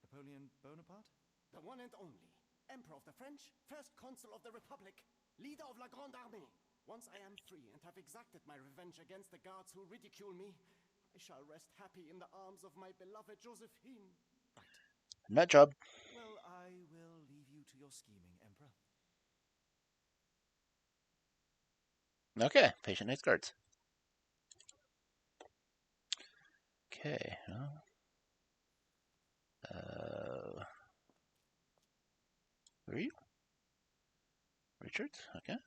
Napoleon Bonaparte? The one and only. Emperor of the French, first consul of the Republic, leader of La Grande Armée. Once I am free and have exacted my revenge against the guards who ridicule me, I shall rest happy in the arms of my beloved Josephine. Right. Nut job. Well, I will leave you to your scheming, Emperor. Okay, patient needs guards. Okay, well. Who are you? Richard? Okay.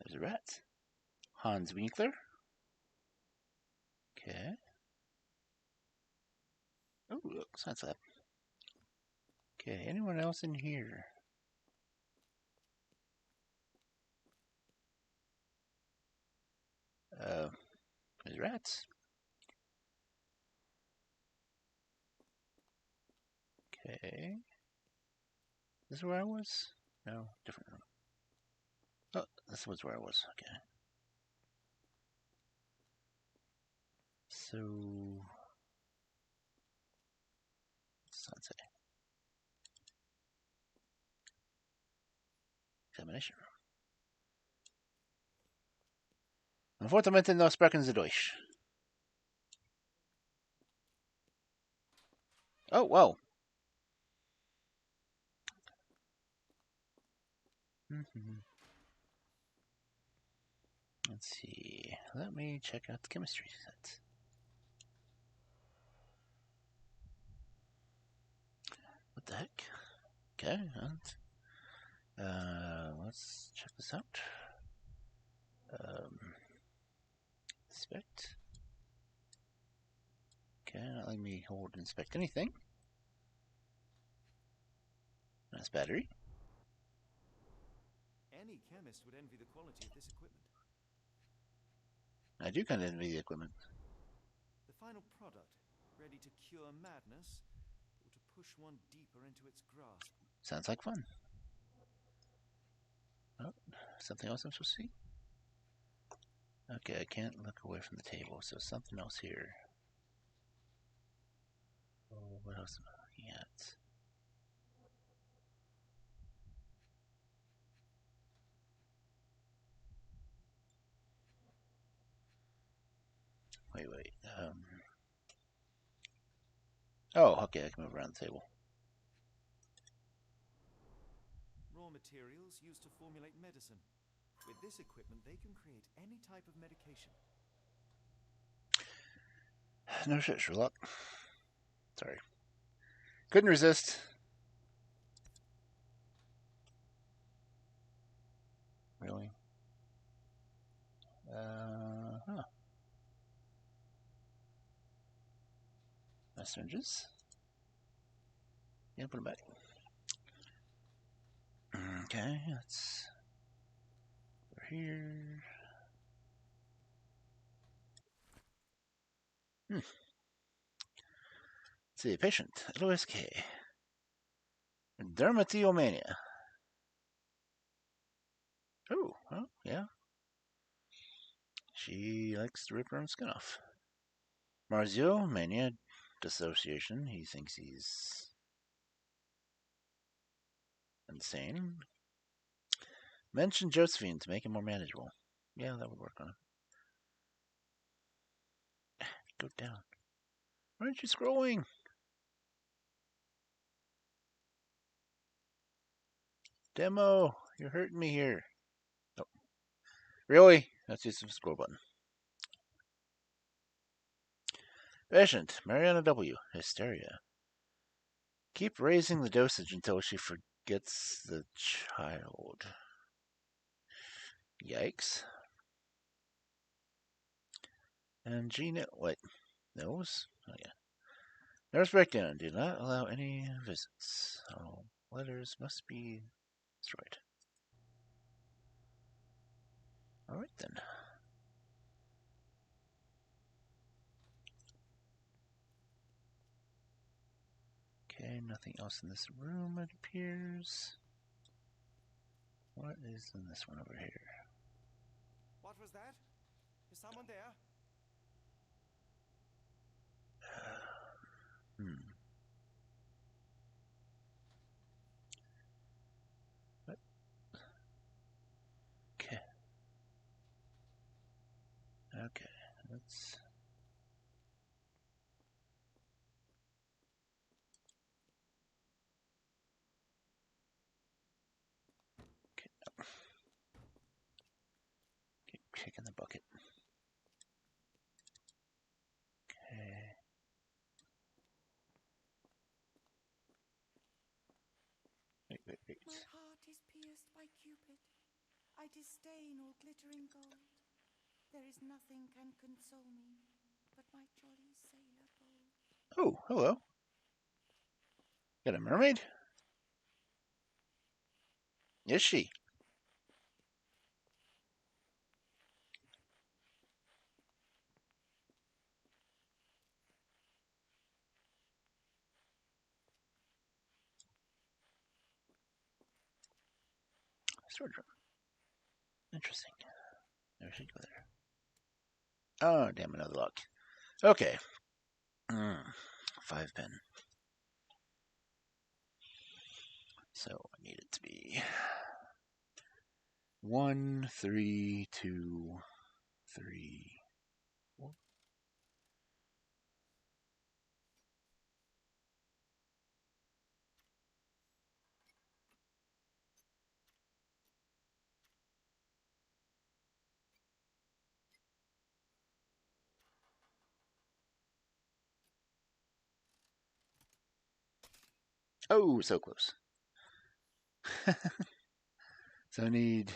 There's a rat. Hans Winkler. Okay. Oh, look, science lab. Okay, anyone else in here? There's rats. Okay. This is where I was? No, different room. Oh, this was where I was. Okay. So, what's that say? Examination room. Unfortunately, no sprechen Sie Deutsch. Oh, whoa. Let's see. Let me check out the chemistry set. What the heck? Okay, let's check this out. Inspect. Okay, not letting me hold and inspect anything. Nice battery. Any chemist would envy the quality of this equipment. I do kind of envy the equipment. The final product, ready to cure madness, or to push one deeper into its grasp. Sounds like fun. Oh, something else I'm supposed to see? Okay, I can't look away from the table, so something else here. Oh, what else am I looking at? Wait. Oh, okay, I can move around the table. Raw materials used to formulate medicine. With this equipment, they can create any type of medication. No shit, Sherlock. Sorry. Couldn't resist. Really? Huh. My syringes? Yeah, put them back. Okay, let's over here. Let's see, patient, LOSK. Dermatillomania. Oh, well, yeah. She likes to rip her own skin off. Marzio, mania, dissociation. He thinks he's insane. Mention Josephine to make him more manageable. Yeah, that would work on him. Go down. Why aren't you scrolling? Demo, you're hurting me here. Oh. Really? Let's use the scroll button. Patient, Mariana W. Hysteria. Keep raising the dosage until she forgets the child. Yikes. And Gina, what? Nose? Oh, yeah. Nurse breakdown. Do not allow any visits. All letters must be destroyed. Alright then. Okay, nothing else in this room, it appears. What is in this one over here? What was that? Is someone there? What? Okay. Okay, let's... Okay, no. Keep kicking the bucket. Okay. Wait. My heart is pierced by Cupid. I disdain all glittering gold. There is nothing can console me but my jolly sailor bold. Oh, hello. Got a mermaid? Is she? Storage room. Interesting. Maybe I should go there. Oh, damn, another lock. Okay. 5 pin. So I need it to be 1, 3, 2, 3, 4. Oh, so close. So I need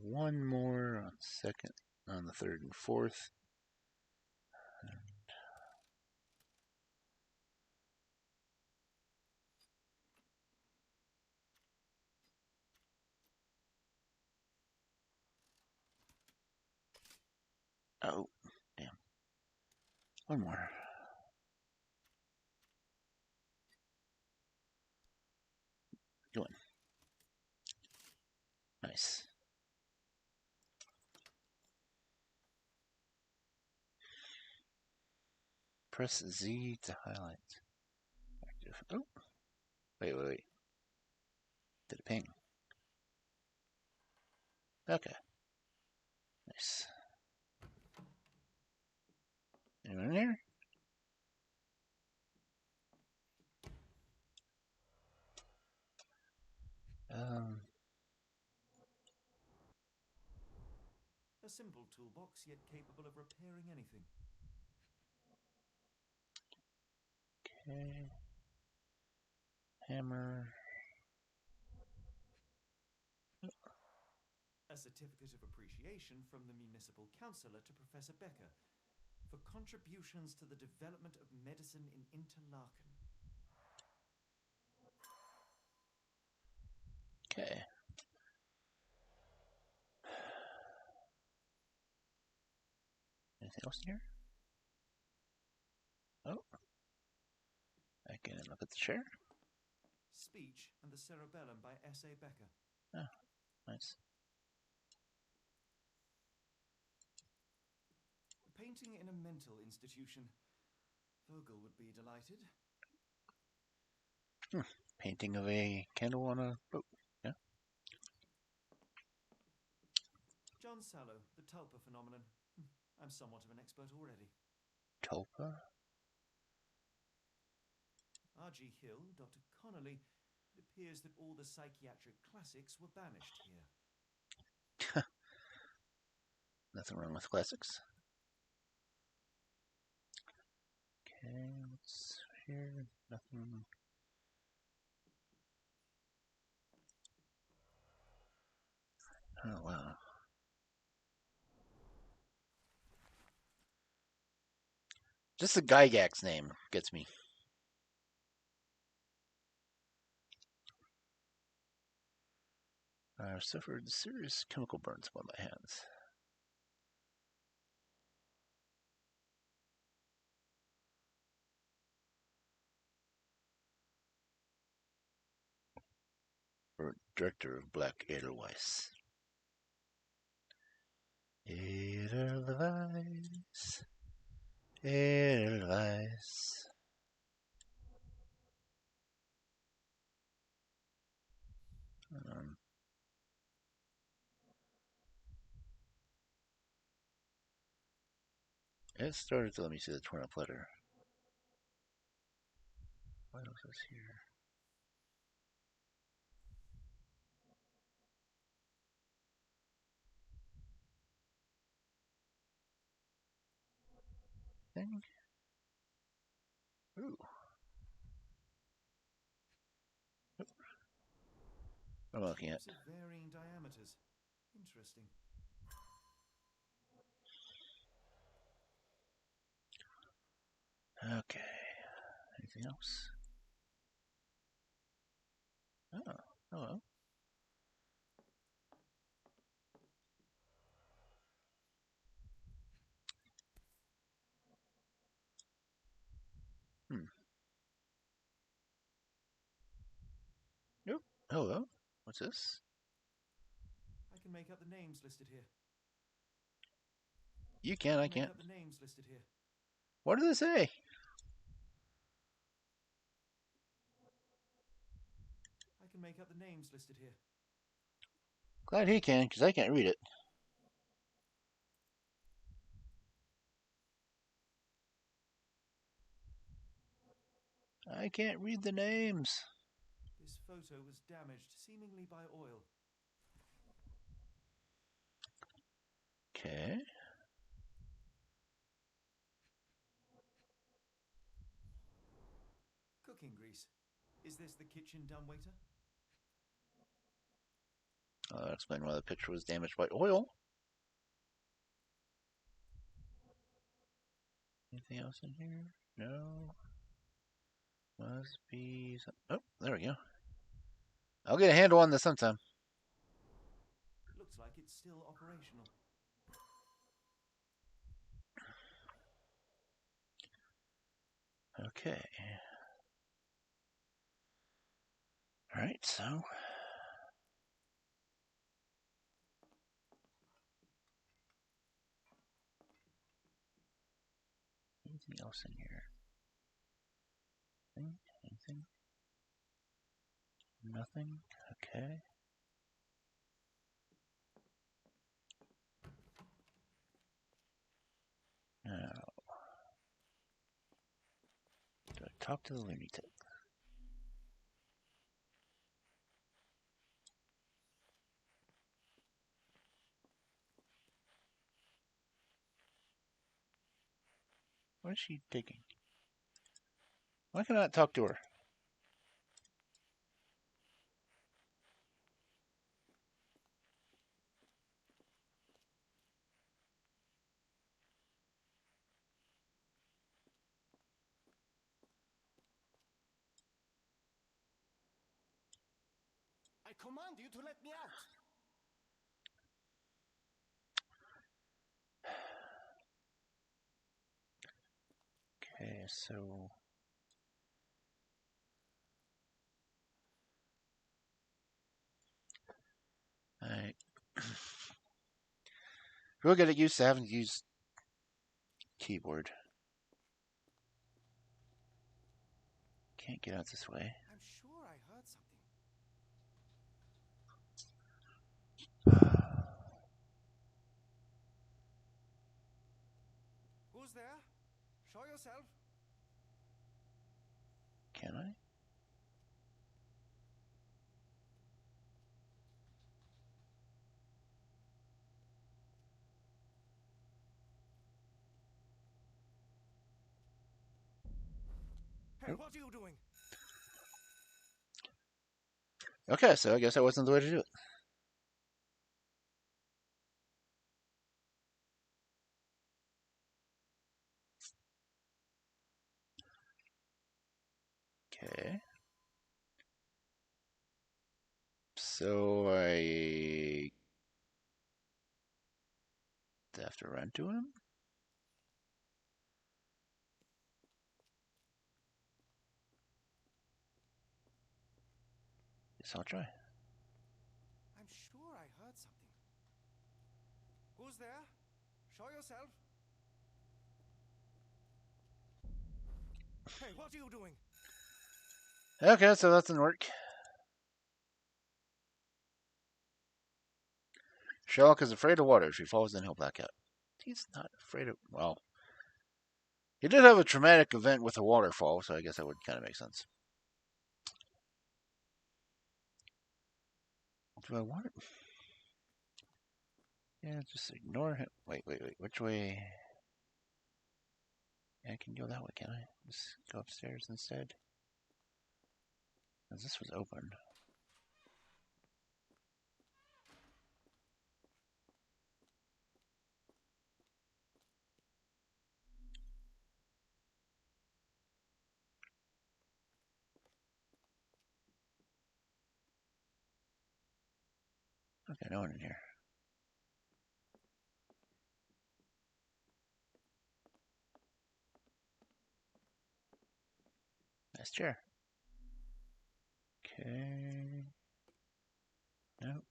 one more on second, on the third and fourth. Oh, damn. One more. Going. Nice. Press Z to highlight. Active. Oh. Wait. Did it ping? Okay. Nice. Anyone in here? A simple toolbox, yet capable of repairing anything. Okay. Hammer. A certificate of appreciation from the municipal councillor to Professor Becker for contributions to the development of medicine in Interlaken. Okay. Anything else in here? Oh. I can look at the chair. Speech and the Cerebellum by S.A. Becker. Oh, nice. Painting in a mental institution. Vogel would be delighted. Painting of a candle on a boat. Yeah. John Sallow, the Tulpa phenomenon. I'm somewhat of an expert already. Tulpa? R.G. Hill, Dr. Connolly. It appears that all the psychiatric classics were banished here. Nothing wrong with classics. Okay, what's here? Nothing. Oh, wow. Just the Gygax name gets me. I've suffered serious chemical burns by my hands. Or director of Black Edelweiss. Edelweiss. Edelweiss. It started to let me see the torn up letter. What else is here? Thing? Ooh. What am I looking at? Of varying diameters. Interesting. Okay. Anything else? Oh, hello. Nope. Hello. What's this? I can make out the names listed here. You can, I Make can't. out the names listed here. What does it say? I can make out the names listed here. Glad he can, because I can't read it. I can't read the names. This photo was damaged, seemingly by oil. Okay. Cooking grease. Is this the kitchen dumbwaiter? I'll explain why the picture was damaged by oil. Anything else in here? No. Must be some... Oh, there we go. I'll get a handle on this sometime. Looks like it's still operational. Okay. Alright, so... Anything else in here? Anything? Nothing? Okay. Now... Do I talk to the lunatic? What is she taking? Why can I not talk to her? I command you to let me out. Okay, so... I real get used to having to use keyboard. Can't get out this way. I'm sure I heard something. Who's there? Show yourself. Can I? Hey, what are you doing? Okay, so I guess that wasn't the way to do it. Okay. So I have to run to him? Guess I'll try. I'm sure I heard something. Who's there? Show yourself. Hey, what are you doing? Okay, so that didn't work. Sherlock is afraid of water. If he falls in, he'll black out. He's not afraid of... Well, he did have a traumatic event with a waterfall, so I guess that would kind of make sense. Do I want it? Yeah, just ignore him. Wait. Which way? Yeah, I can go that way, can I? Just go upstairs instead. Because this was open. Okay, no one in here. Nice chair. Okay. Nope.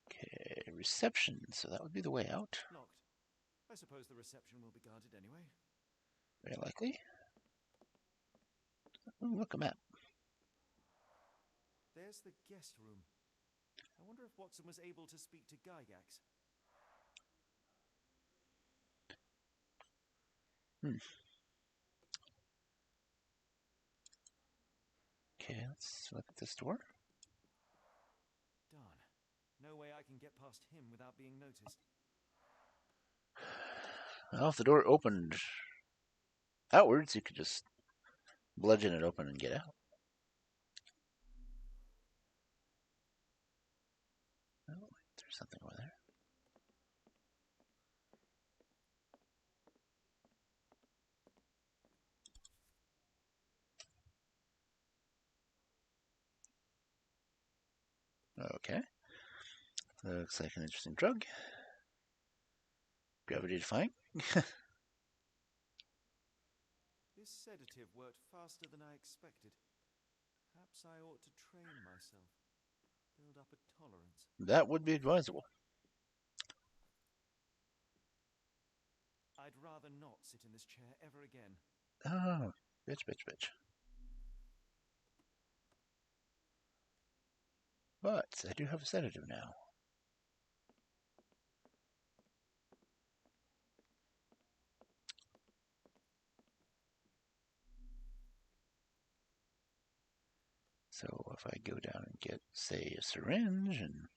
Okay, reception. So that would be the way out. Locked. I suppose the reception will be guarded anyway. Very likely. Ooh, look, a map. There's the guest room. I wonder if Watson was able to speak to Gygax. Okay, let's look at this door. Darn. No way I can get past him without being noticed. Well, if the door opened outwards, you could just bludgeon it open and get out. Oh, there's something over there. Okay. Looks like an interesting drug. Gravity defying. This sedative worked faster than I expected. Perhaps I ought to train myself. Build up a tolerance. That would be advisable. I'd rather not sit in this chair ever again. Oh, bitch. But I do have a sedative now. So if I go down and get, say, a syringe and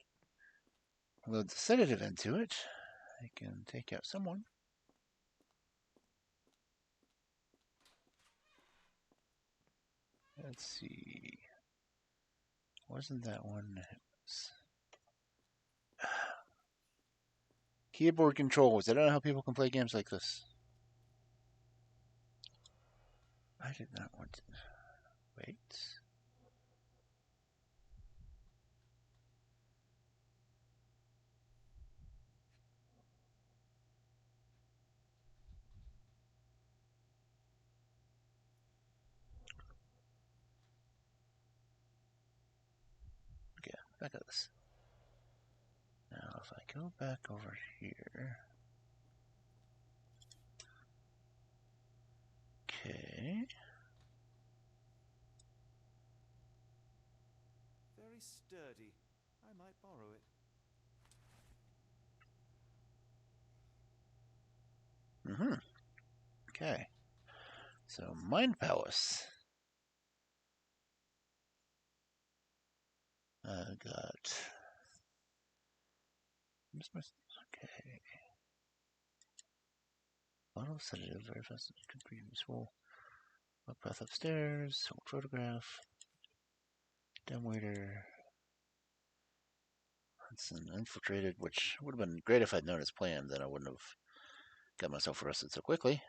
load the sedative into it, I can take out someone. Let's see. Wasn't that one? It was... Keyboard controls. I don't know how people can play games like this. I did not want to. Wait. Okay, back at this. Now, if I go back over here. Okay. Very sturdy. I might borrow it. Okay. So, Mind Palace. I got. Okay. Bottle of sedative, very fast, could be useful. Walk path upstairs, old photograph. Dumbwaiter. Hudson infiltrated, which would have been great if I'd known his plan, then I wouldn't have got myself arrested so quickly.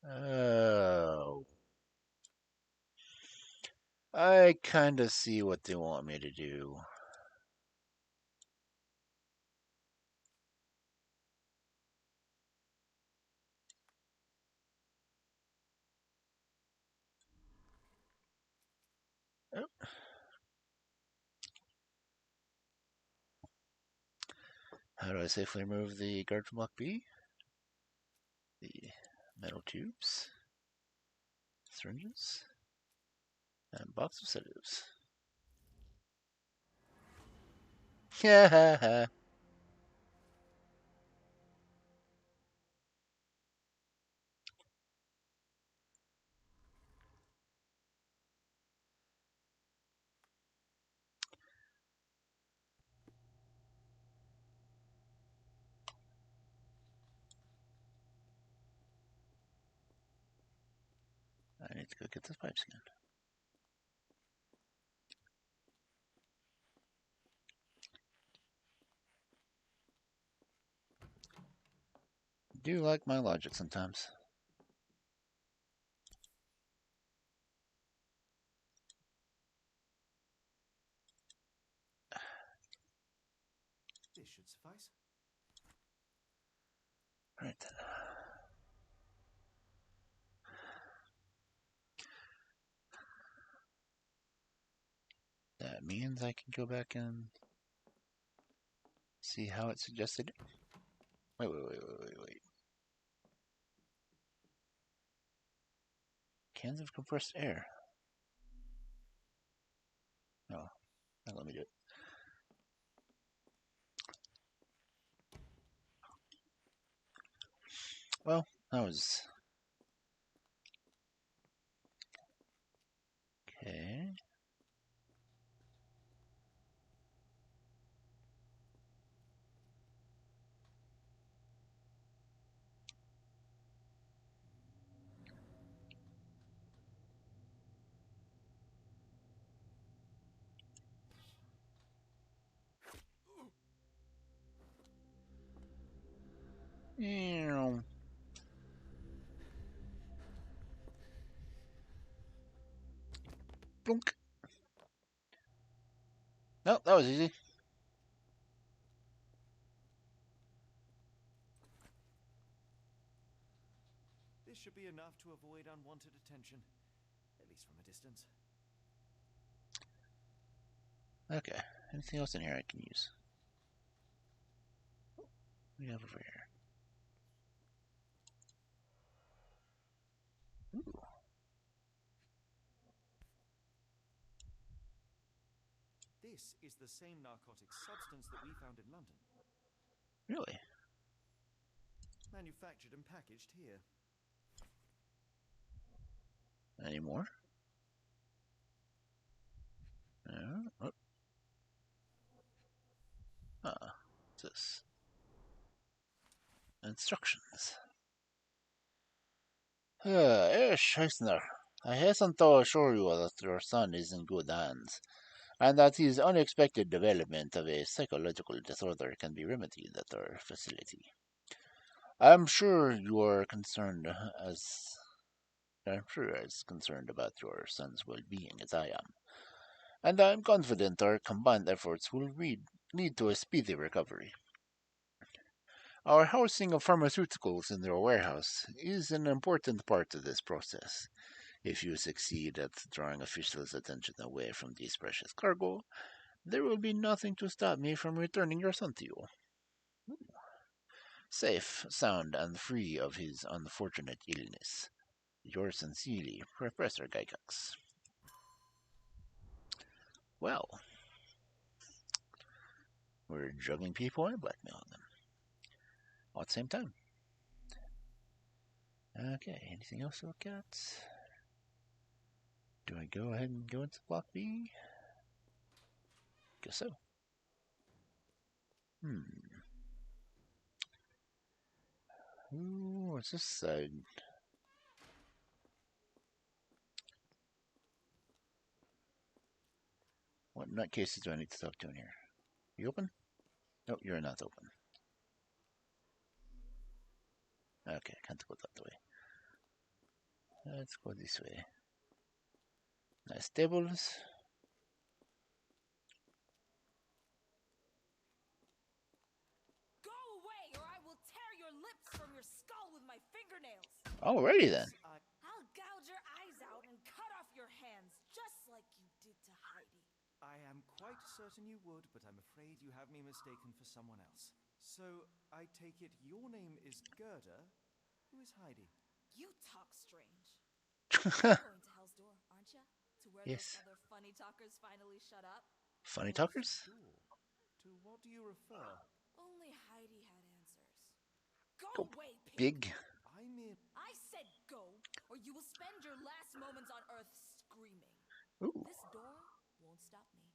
Oh. I kind of see what they want me to do. Oh. How do I safely remove the guard from Block B? The metal tubes, syringes, and box of sedatives. Yeah. I need to go get this pipe scan. do like my logic sometimes. This should suffice. Right then. That means I can go back and see how it suggested. Wait. Cans of compressed air. No, not let me do it. Well, that was okay. Ew. Blunk. No, that was easy. This should be enough to avoid unwanted attention, at least from a distance. Okay. Anything else in here I can use? What do we have over here? Ooh. This is the same narcotic substance that we found in London. Really? Manufactured and packaged here. Any more? Oh. Ah, what's this? Instructions. Scheissner, I hasten to assure you that your son is in good hands, and that his unexpected development of a psychological disorder can be remedied at our facility. I'm sure you are concerned as I'm sure as concerned about your son's well-being as I am, and I'm confident our combined efforts will lead to a speedy recovery. Our housing of pharmaceuticals in your warehouse is an important part of this process. If you succeed at drawing officials' attention away from this precious cargo, there will be nothing to stop me from returning your son to you. Safe, sound, and free of his unfortunate illness. Yours sincerely, Professor Gygax. Well, we're drugging people and blackmailing them all at the same time. Okay, anything else to look at? Do I go ahead and go into Block B? Guess so. Ooh, what's this side? What nutcases do I need to talk to in here? You open? No, you're not open. Okay, I can't go that way. Let's go this way. Nice tables. Go away, or I will tear your lips from your skull with my fingernails. Alrighty then. I'll gouge your eyes out and cut off your hands, just like you did to Heidi. I am quite certain you would, but I'm afraid you have me mistaken for someone else. So, I take it your name is Gerda. Who is Heidi? You talk strange. You're going to Hell's Door, aren't you? To where Yes. those other funny talkers finally shut up? Funny talkers? Door. To what do you refer? Only Heidi had answers. Go Go, away, pig. Big. I said go, or you will spend your last moments on Earth screaming. Ooh. This door won't stop me.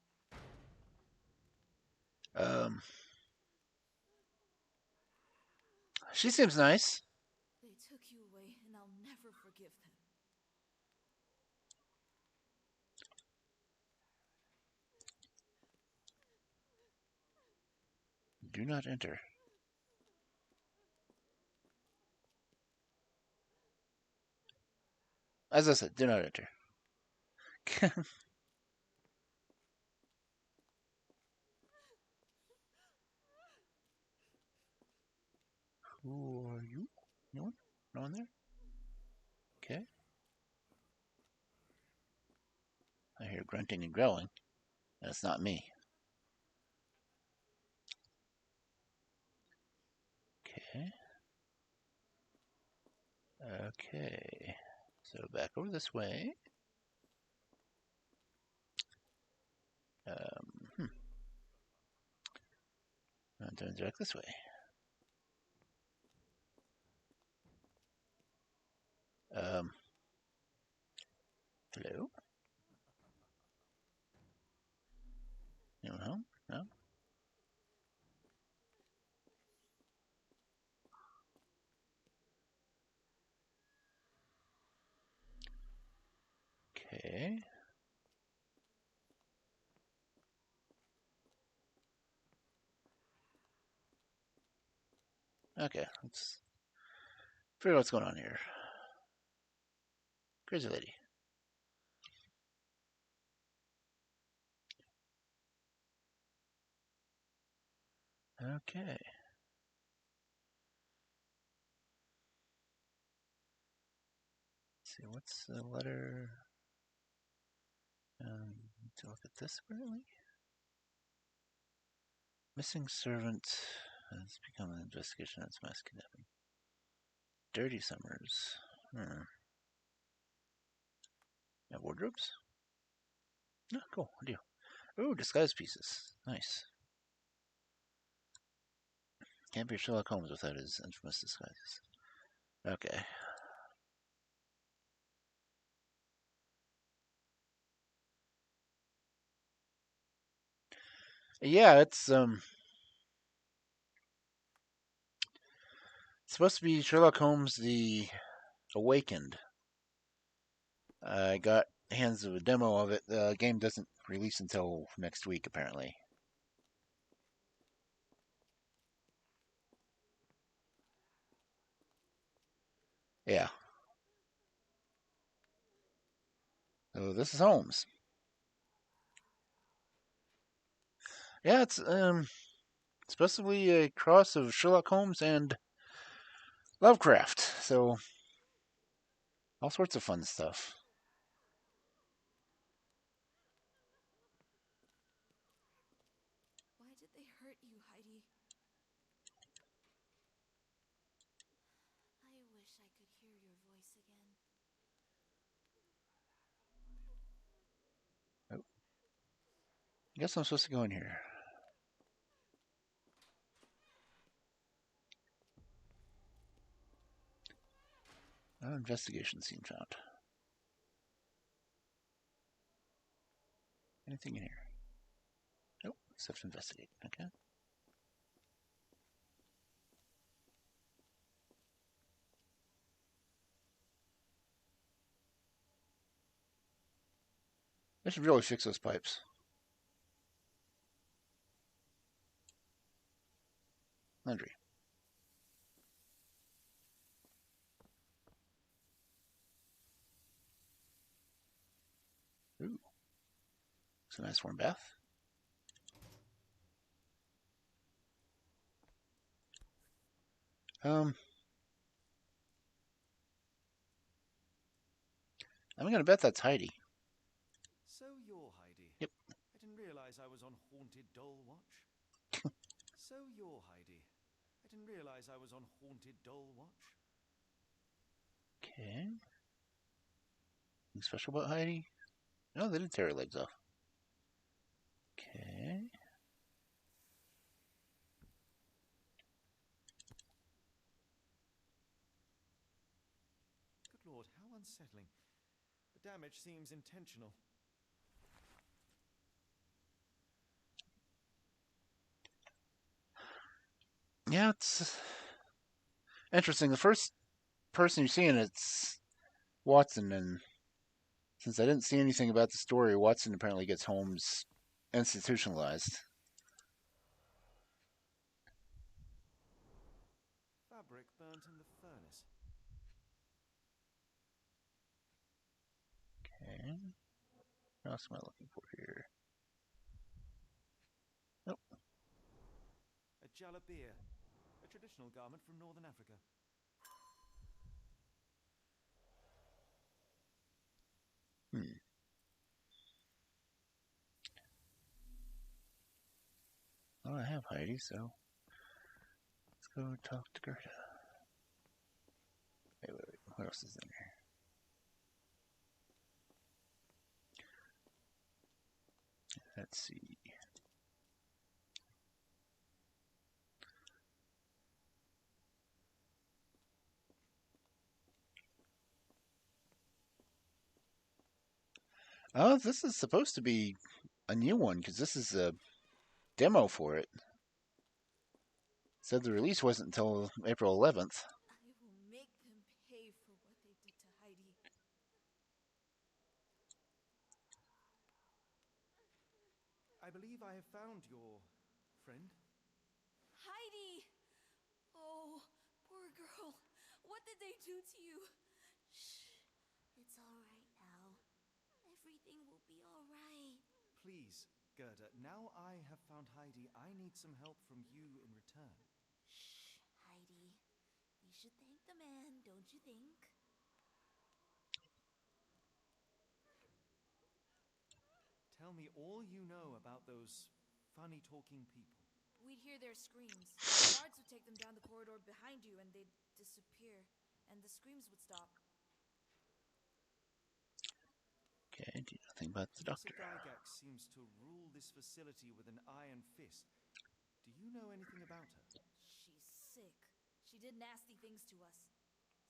She seems nice. They took you away, and I'll never forgive them. Do not enter. As I said, do not enter. Who are you? No one? No one there? Okay. I hear grunting and growling. And it's not me. Okay. Okay. So back over this way. I'm going direct this way. Hello? Anyone home? No? Okay. Okay, let's figure out what's going on here. Crazy lady. Okay. Let's see, what's the letter? Need to look at this apparently. Missing servant has become an investigation on its mass kidnapping. Dirty Summers. Yeah, wardrobes? Oh, cool. I do. Oh, disguise pieces. Nice. Can't be Sherlock Holmes without his infamous disguises. Okay. Yeah, it's supposed to be Sherlock Holmes the Awakened. I got hands of a demo of it. The game doesn't release until next week, apparently. Yeah. So this is Holmes. Yeah, it's supposed to be a cross of Sherlock Holmes and Lovecraft. So all sorts of fun stuff. Why did they hurt you, Heidi? I wish I could hear your voice again. Oh. I guess I'm supposed to go in here. Investigation scene found. Anything in here? Nope. Stuff to investigate. Okay. I should really fix those pipes. Laundry. Ooh. It's a nice warm bath. I'm gonna bet that's Heidi. So you're Heidi. Yep. I didn't realize I was on Haunted Doll Watch. So you're Heidi. I didn't realize I was on Haunted Doll Watch. Okay. Anything special about Heidi? No, they did tear her legs off. Okay. Good lord, how unsettling. The damage seems intentional. Yeah, it's interesting. The first person you see in it's Watson, and since I didn't see anything about the story, Watson apparently gets Holmes institutionalized. Fabric burnt in the furnace. Okay. What else am I looking for here? Nope. A jalabia, a traditional garment from northern Africa. Well, I have Heidi, so let's go talk to Gerda. Wait. What else is in here? Let's see. Oh, this is supposed to be a new one because this is a demo for it. Said the release wasn't until April 11th. I will make them pay for what they did to Heidi. I believe I have found your friend. Heidi! Oh, poor girl. What did they do to you? Shh. It's all right, Al. Everything will be all right. Please, Gerda, now I have found Heidi, I need some help from you in return. Shh, Heidi. We should thank the man, don't you think? Tell me all you know about those funny-talking people. We'd hear their screams. The guards would take them down the corridor behind you and they'd disappear. And the screams would stop. Okay, do nothing about the Professor doctor. Gygax seems to rule this facility with an iron fist. Do you know anything about her? She's sick. She did nasty things to us.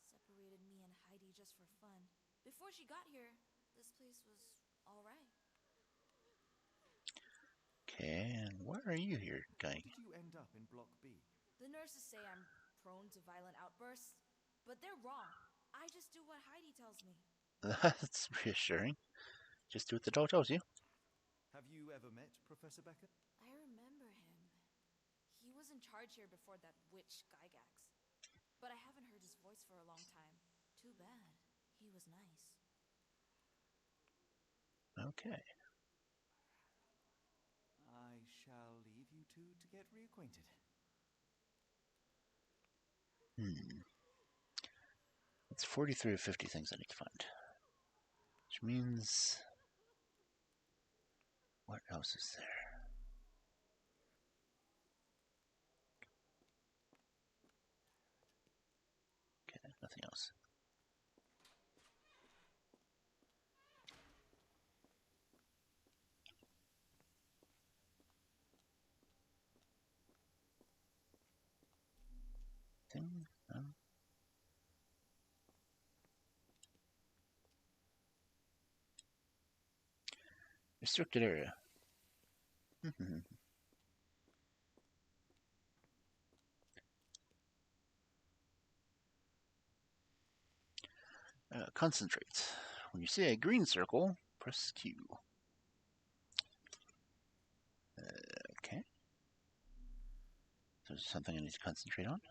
Separated me and Heidi just for fun. Before she got here, this place was all right. Okay, and why are you here, guy? Did you end up in Block B? The nurses say I'm prone to violent outbursts, but they're wrong. I just do what Heidi tells me. That's reassuring. Just do what the doll tells you. Have you ever met Professor Becker? I remember him. He was in charge here before that witch Gygax. But I haven't heard his voice for a long time. Too bad. He was nice. Okay. I shall leave you two to get reacquainted. It's 43 of 50 things I need to find. Which means... what else is there? Okay, nothing else. No. Restricted area. Concentrate. When you see a green circle, press Q. Okay. So there's something I need to concentrate on.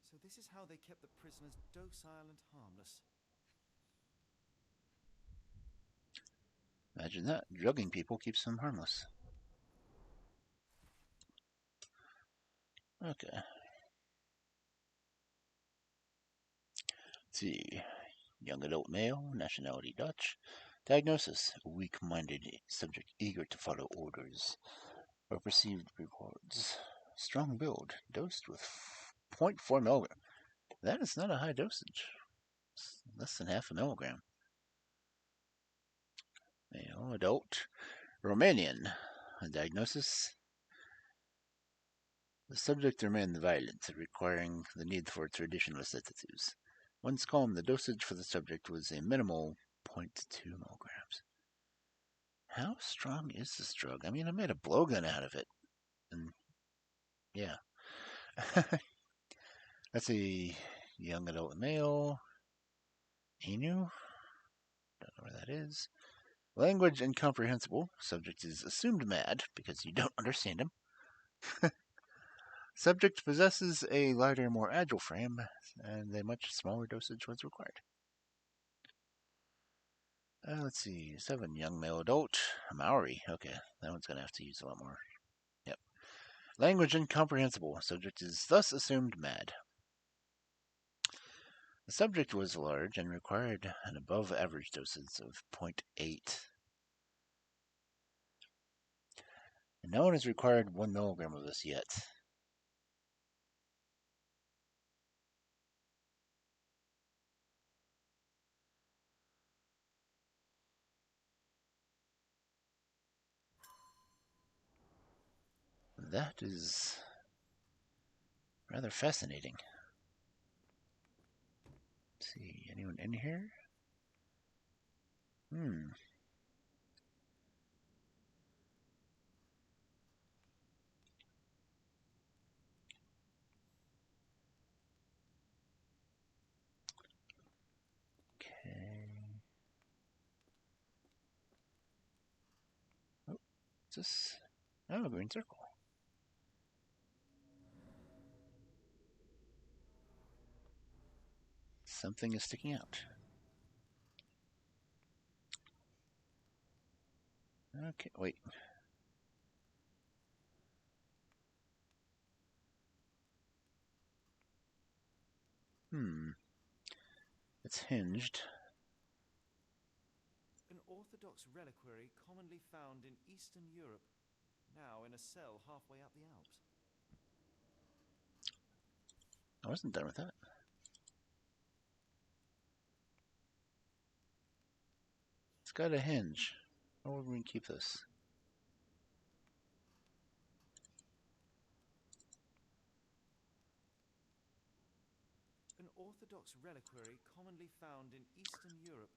So this is how they kept the prisoners docile and harmless. Imagine that. Drugging people keeps them harmless. Okay. Let's see. Young adult male, nationality Dutch. Diagnosis: a weak-minded subject eager to follow orders or perceived rewards. Strong build, dosed with 0.4 milligram. That is not a high dosage. It's less than half a milligram. Male, adult, Romanian. A diagnosis: the subject remained violent, requiring the need for traditional sedatives. Once calm, the dosage for the subject was a minimal 0.2 milligrams. How strong is this drug? I mean, I made a blowgun out of it. And, yeah. That's a young adult male. Inu? Whatever that is. Language incomprehensible. Subject is assumed mad because you don't understand him. Subject possesses a lighter, more agile frame, and a much smaller dosage was required. Let's see. 7. Young male adult. Maori. Okay, that one's going to have to use a lot more. Yep. Language incomprehensible. Subject is thus assumed mad. The subject was large and required an above average dosage of 0.8. And no one has required 1 milligram of this yet. That is rather fascinating. Let's see, anyone in here? Okay. Oh, what's this? Oh, a green circle. Something is sticking out. Okay, wait. It's hinged. An orthodox reliquary commonly found in Eastern Europe, now in a cell halfway up the Alps. I wasn't done with that. It's got a hinge. Where would we keep this? An orthodox reliquary commonly found in Eastern Europe,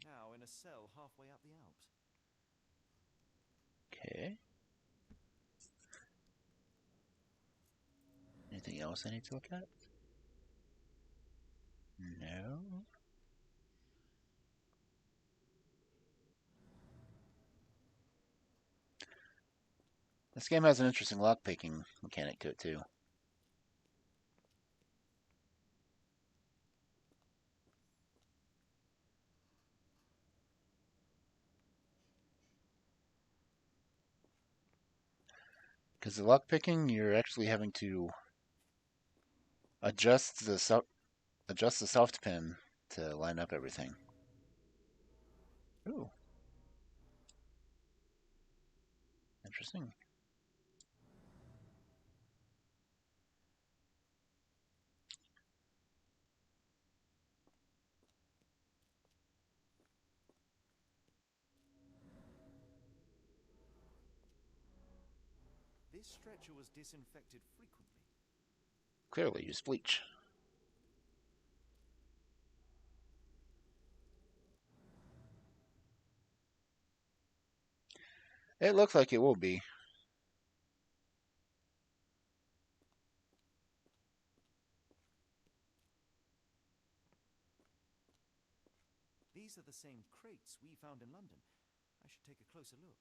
now in a cell halfway up the Alps. Okay. Anything else I need to look at? No. This game has an interesting lockpicking mechanic to it, too. Because the lockpicking, you're actually having to adjust the soft pin to line up everything. Ooh. Interesting. This stretcher was disinfected frequently. Clearly use bleach. It looks like it will be. These are the same crates we found in London. I should take a closer look.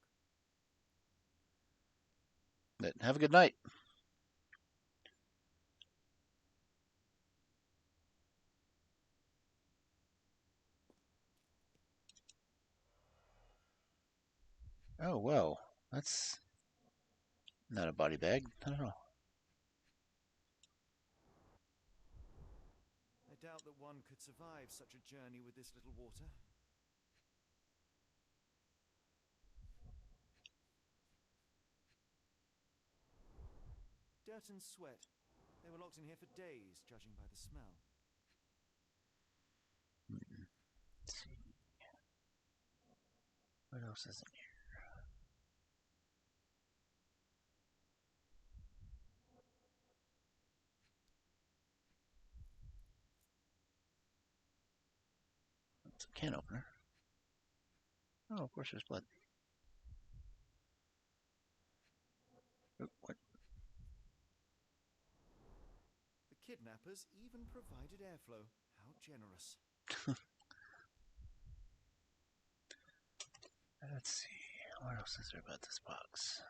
But have a good night. Oh, well. That's not a body bag. I don't know. I doubt that one could survive such a journey with this little water. Dirt and sweat. They were locked in here for days, judging by the smell. Let's see. What else is in here? It's a can opener. Oh, of course there's blood. Oh, what? The kidnappers even provided airflow. How generous. Let's see. What else is there about this box?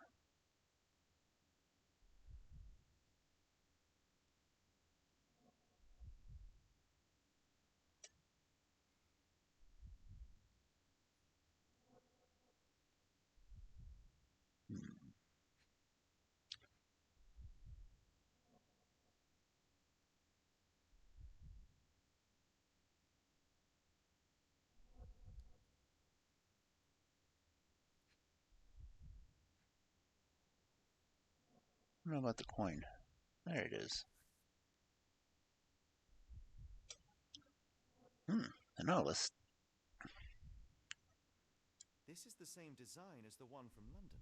I don't know about the coin. There it is. The Nautilus. This is the same design as the one from London.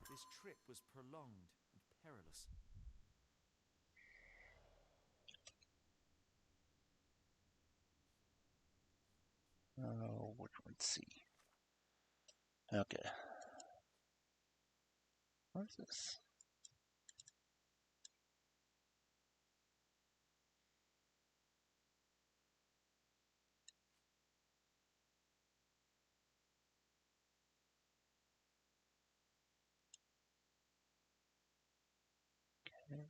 This trip was prolonged and perilous. Oh, let's see. Okay. What is this? Okay.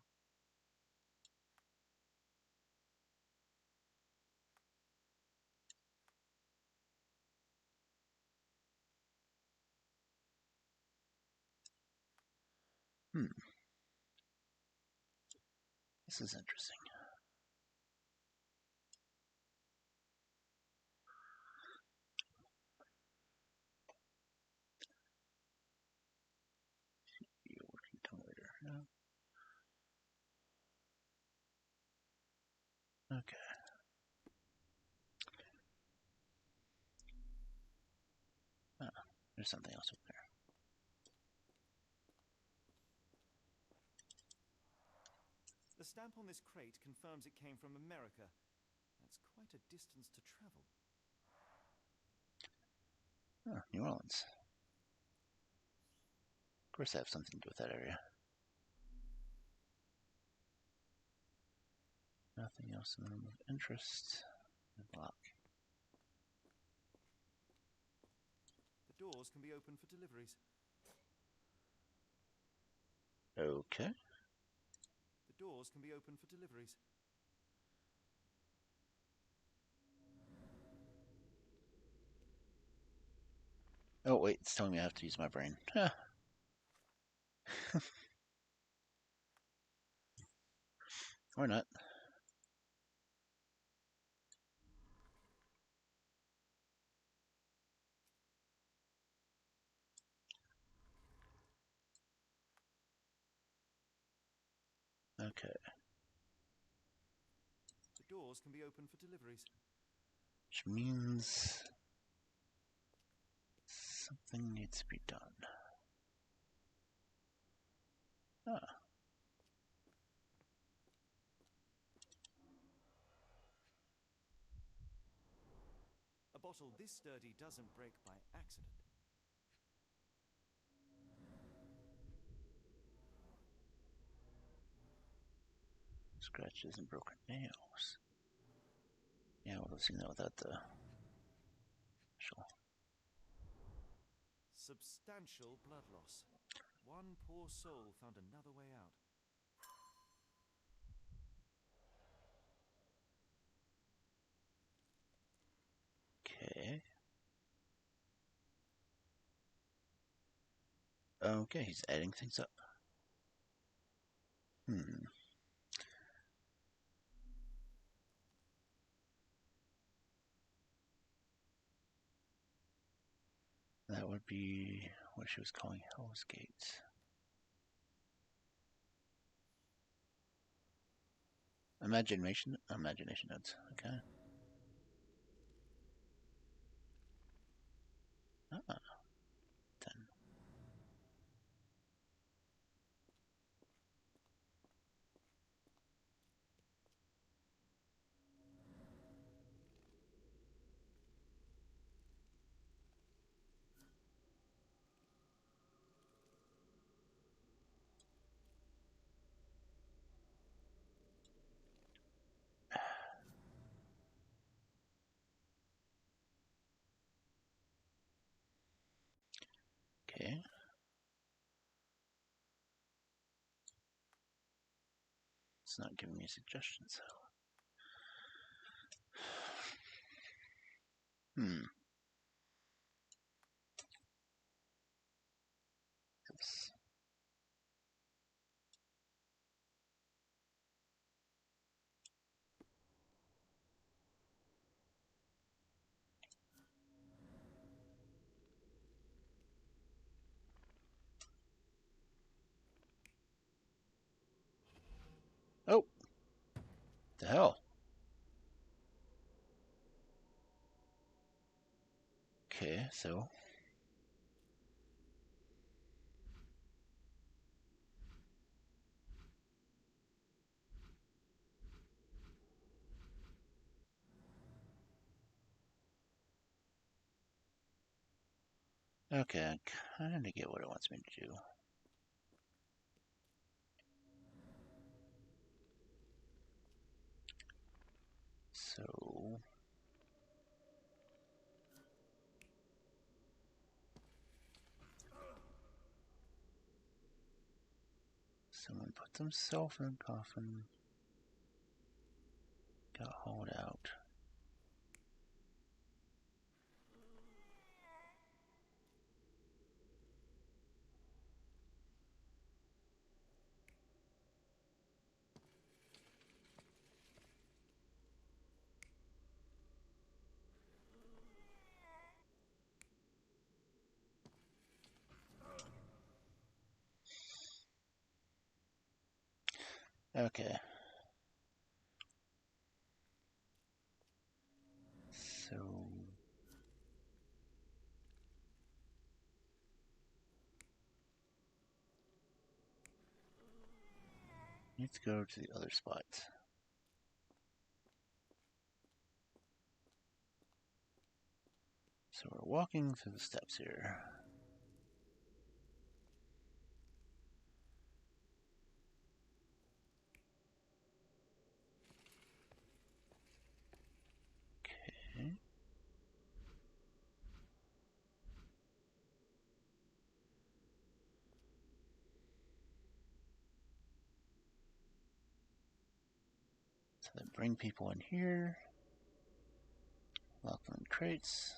This is interesting. Working thermometer. Yeah. Okay. There's something else up there. The stamp on this crate confirms it came from America. That's quite a distance to travel. Oh, New Orleans. Of course I have something to do with that area. Nothing else in the room of interest. Lock. The doors can be opened for deliveries. Okay. The doors can be opened for deliveries. Oh, wait, it's telling me I have to use my brain. Huh. Or not. Okay. The doors can be opened for deliveries. Which means something needs to be done. Ah. A bottle this sturdy doesn't break by accident. Scratches and broken nails. Yeah, we'll see that without the sure. Substantial blood loss. One poor soul found another way out. Okay. Okay, he's adding things up. That would be what she was calling Hell's Gate. Imagination notes. Okay. Ah, 10. It's not giving me suggestions. Yes. Oh, the hell. Okay, so okay, I kind of get what it wants me to do. So someone put themselves in a coffin, got hauled out. Okay. So let's go to the other spot. So we're walking through the steps here. Okay. So they bring people in here, lock them in crates.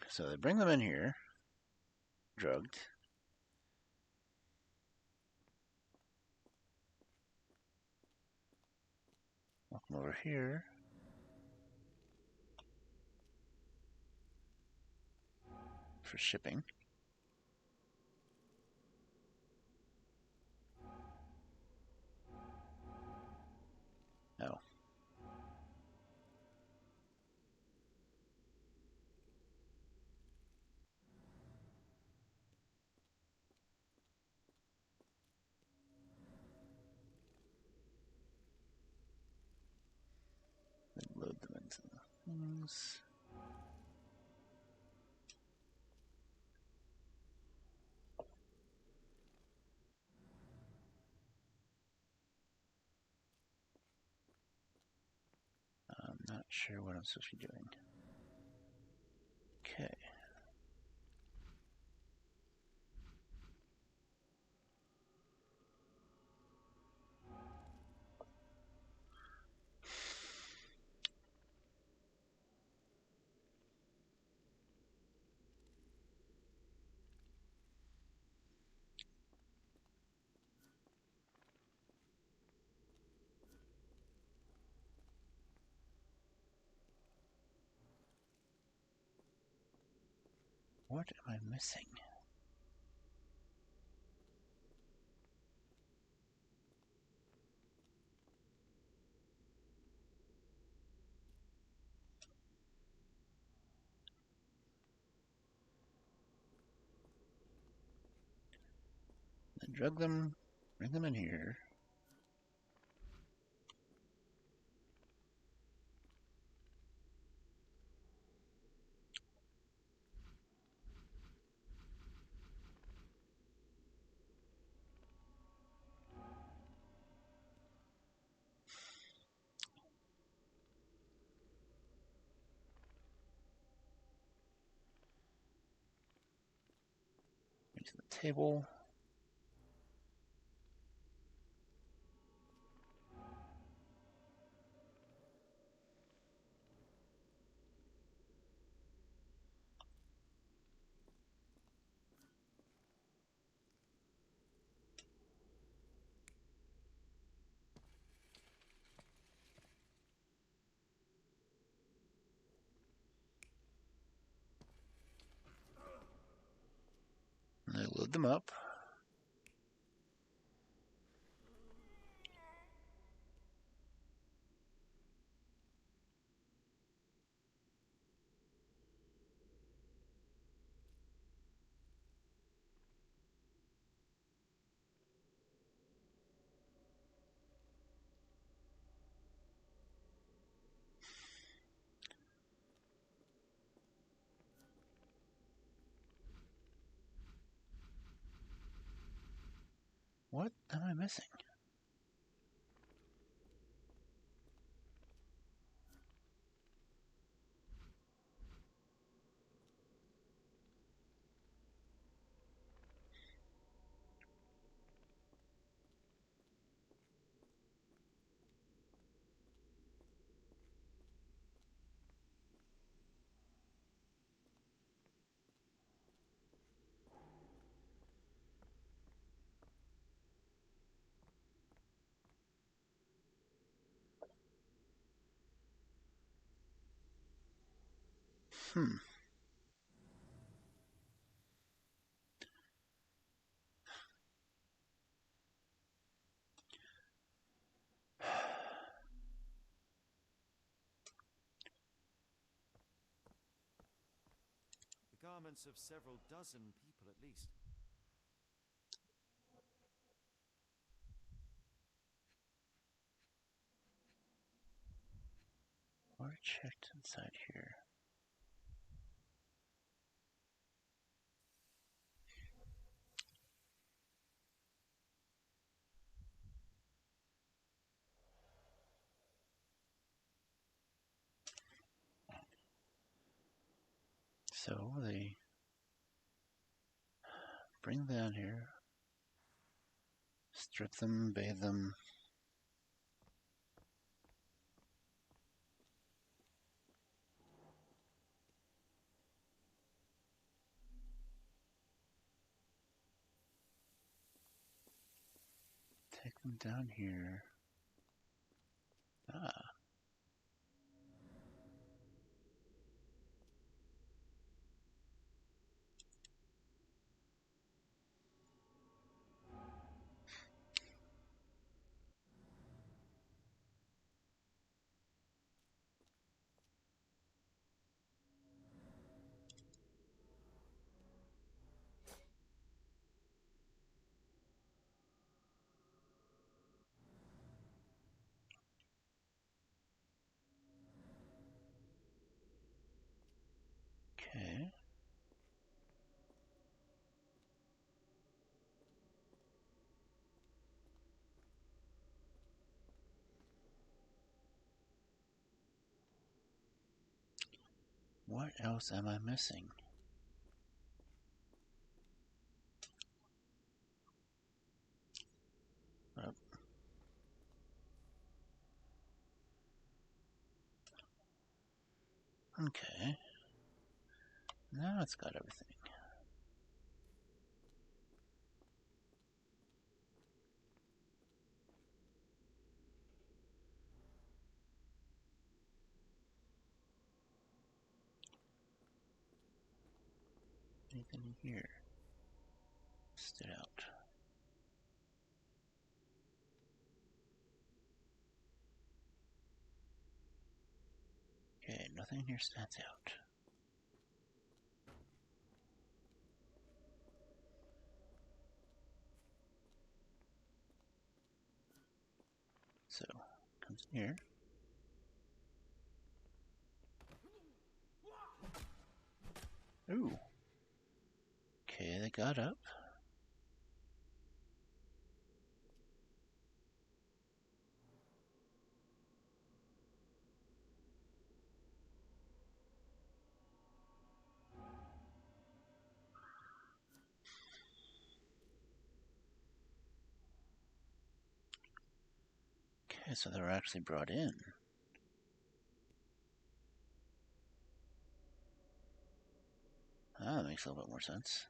So they bring them in here, drugged. Walk them over here. For shipping. Oh. Then load them into the things. I'm not sure what I'm supposed to be doing. Okay. What am I missing? Then drug them, bring them in here. to the table. And I load them up. What am I missing? The garments of several dozen people at least. Or checked inside here. So they bring them down here, strip them, bathe them. Take them down here. Ah. Okay. What else am I missing? Oh. Okay. Now it's got everything. Anything here? Stood out. Okay, nothing here stands out. So, comes in here. Ooh. Okay, they got up. Okay, so they were actually brought in. Ah, that makes a little bit more sense.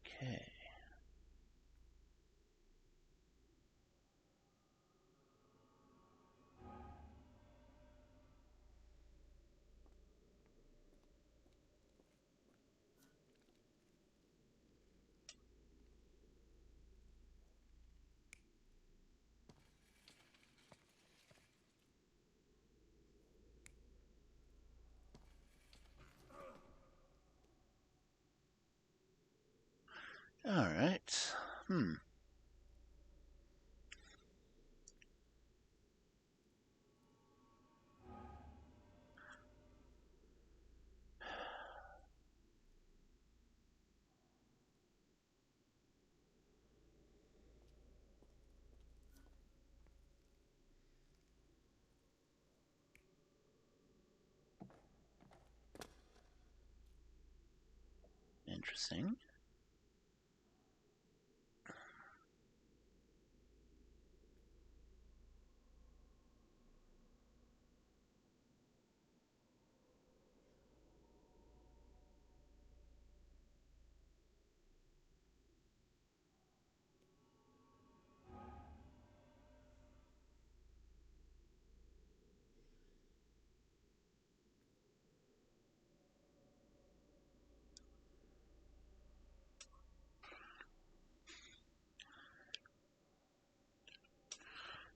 Okay. All right. Interesting.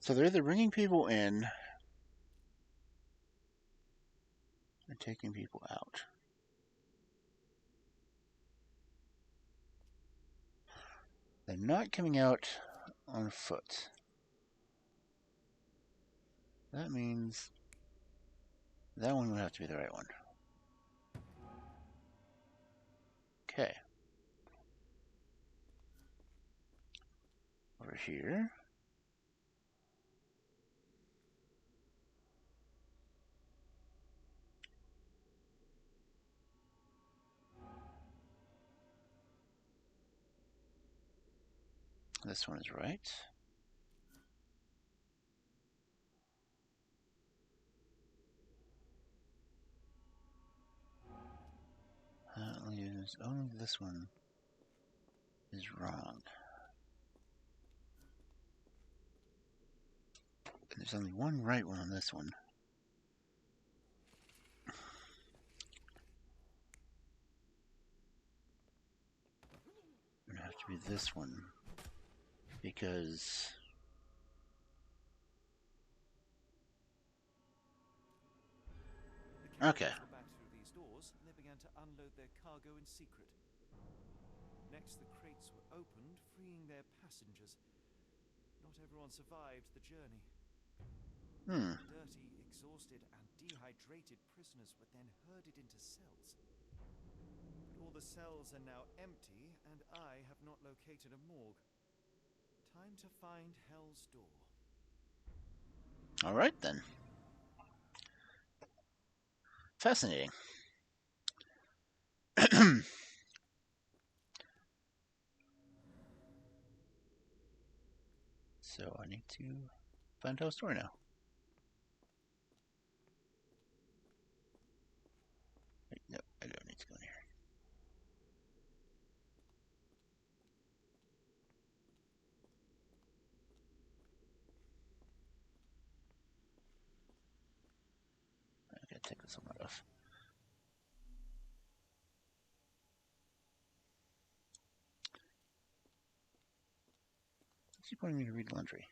So they're either bringing people in or taking people out. They're not coming out on foot. That means that one would have to be the right one. Okay. Over here. This one is right. That leaves only this one is wrong. And there's only one right one on this one. It would have to be this one. Because... Okay. Back through these doors, and they began to unload their cargo in secret. Next, the crates were opened, freeing their passengers. Not everyone survived the journey. Dirty, exhausted, and dehydrated prisoners were then herded into cells. But all the cells are now empty, and I have not located a morgue. Time to find Hell's Door. All right, then. Fascinating. So I need to find Hell's Door now. Wait, no, I don't need to go in here. I gotta take this one off. What's he wanting me to read laundry?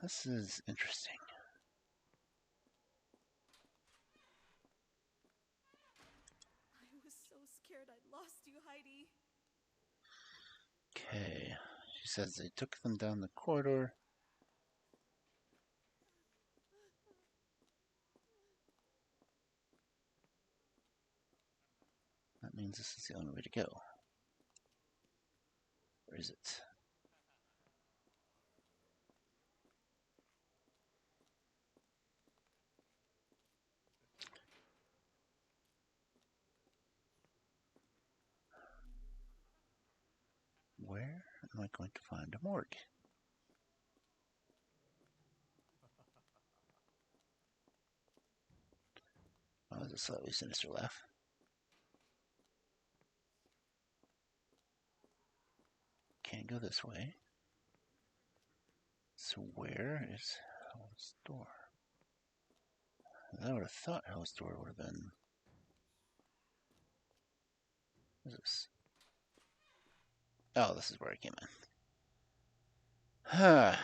This is interesting. I was so scared I'd lost you, Heidi. Okay. She says they took them down the corridor. That means this is the only way to go. Or is it? Where am I going to find a morgue? Oh, that's a slightly sinister laugh. Can't go this way. So where is Hell's Door? I would have thought Hell's Door would have been... What is this? Oh, this is where I came in. I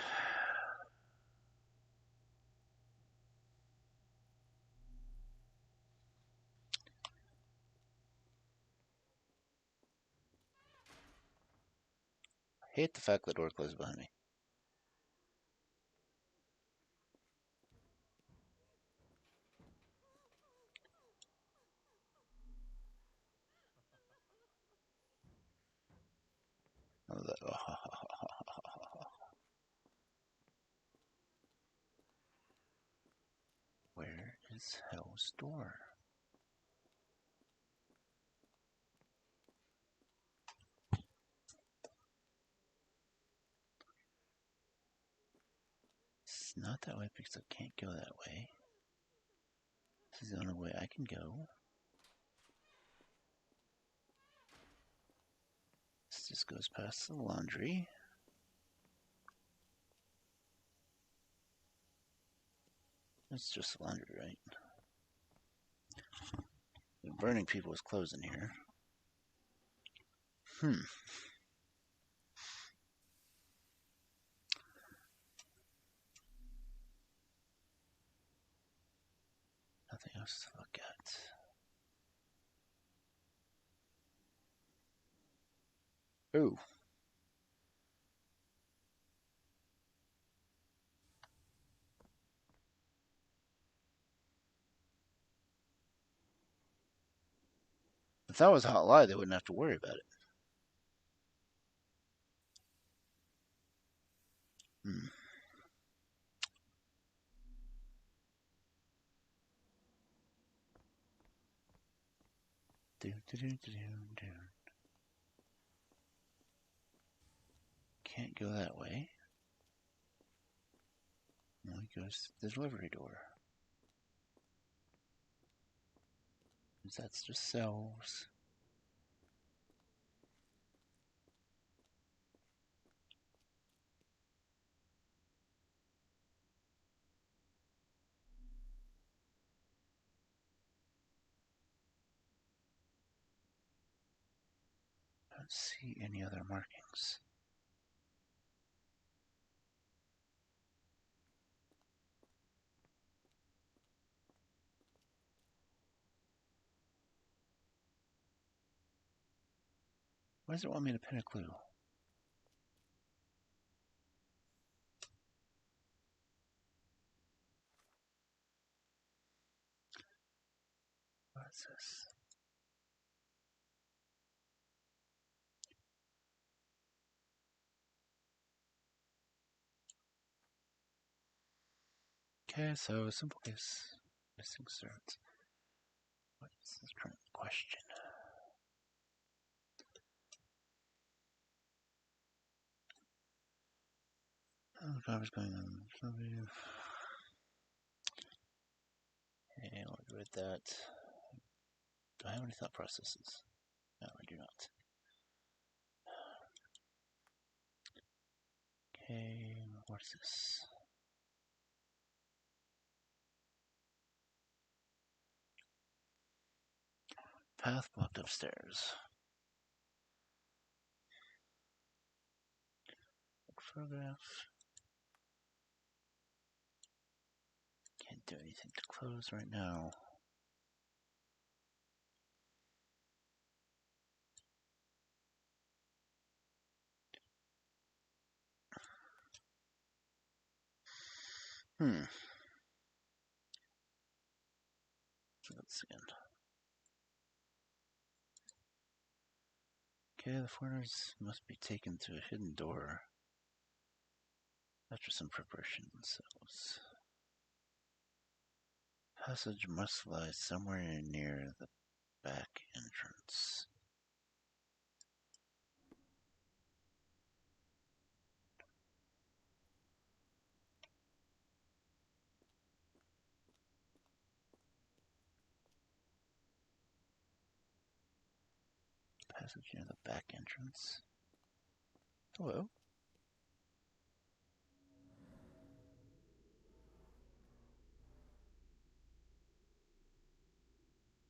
hate the fact the door closed behind me. Where is Hell's Door? It's not that way because I can't go that way. This is the only way I can go. This just goes past the laundry. It's just the laundry, right? The burning people is closing here. Nothing else to look at. Ooh. If that was a hot lie, they wouldn't have to worry about it. Can't go that way. Only goes to the delivery door. That's just cells. I don't see any other markings. Why does it want me to pin a clue? What's this? Okay, so simple case. Missing servants. What is this current question? Oh, the driver's going on. Hey, I'll get rid of that. Do I have any thought processes? No, I do not. Okay, what is this? Path blocked upstairs. Photograph. Can't do anything to close right now. So let's again. Okay, the foreigners must be taken to a hidden door after some preparation themselves. Passage must lie somewhere near the back entrance. Passage near the back entrance. Hello.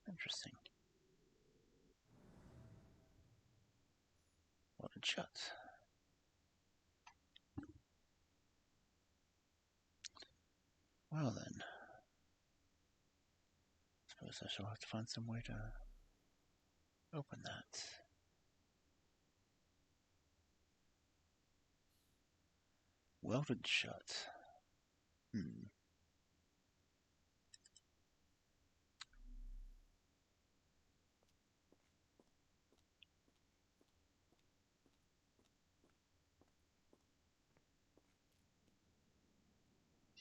Interesting. Welded shut. Well then. Suppose I shall have to find some way to open that. Welded shut.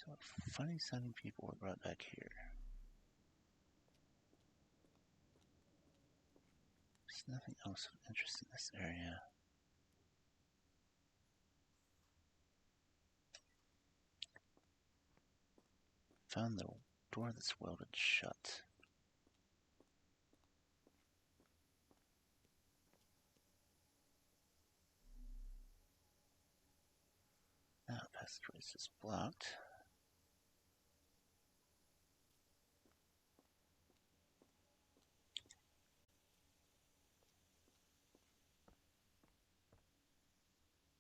So what funny sounding people were brought back here. There's nothing else of interest in this area. Found the door that's welded shut. Now passageway is blocked.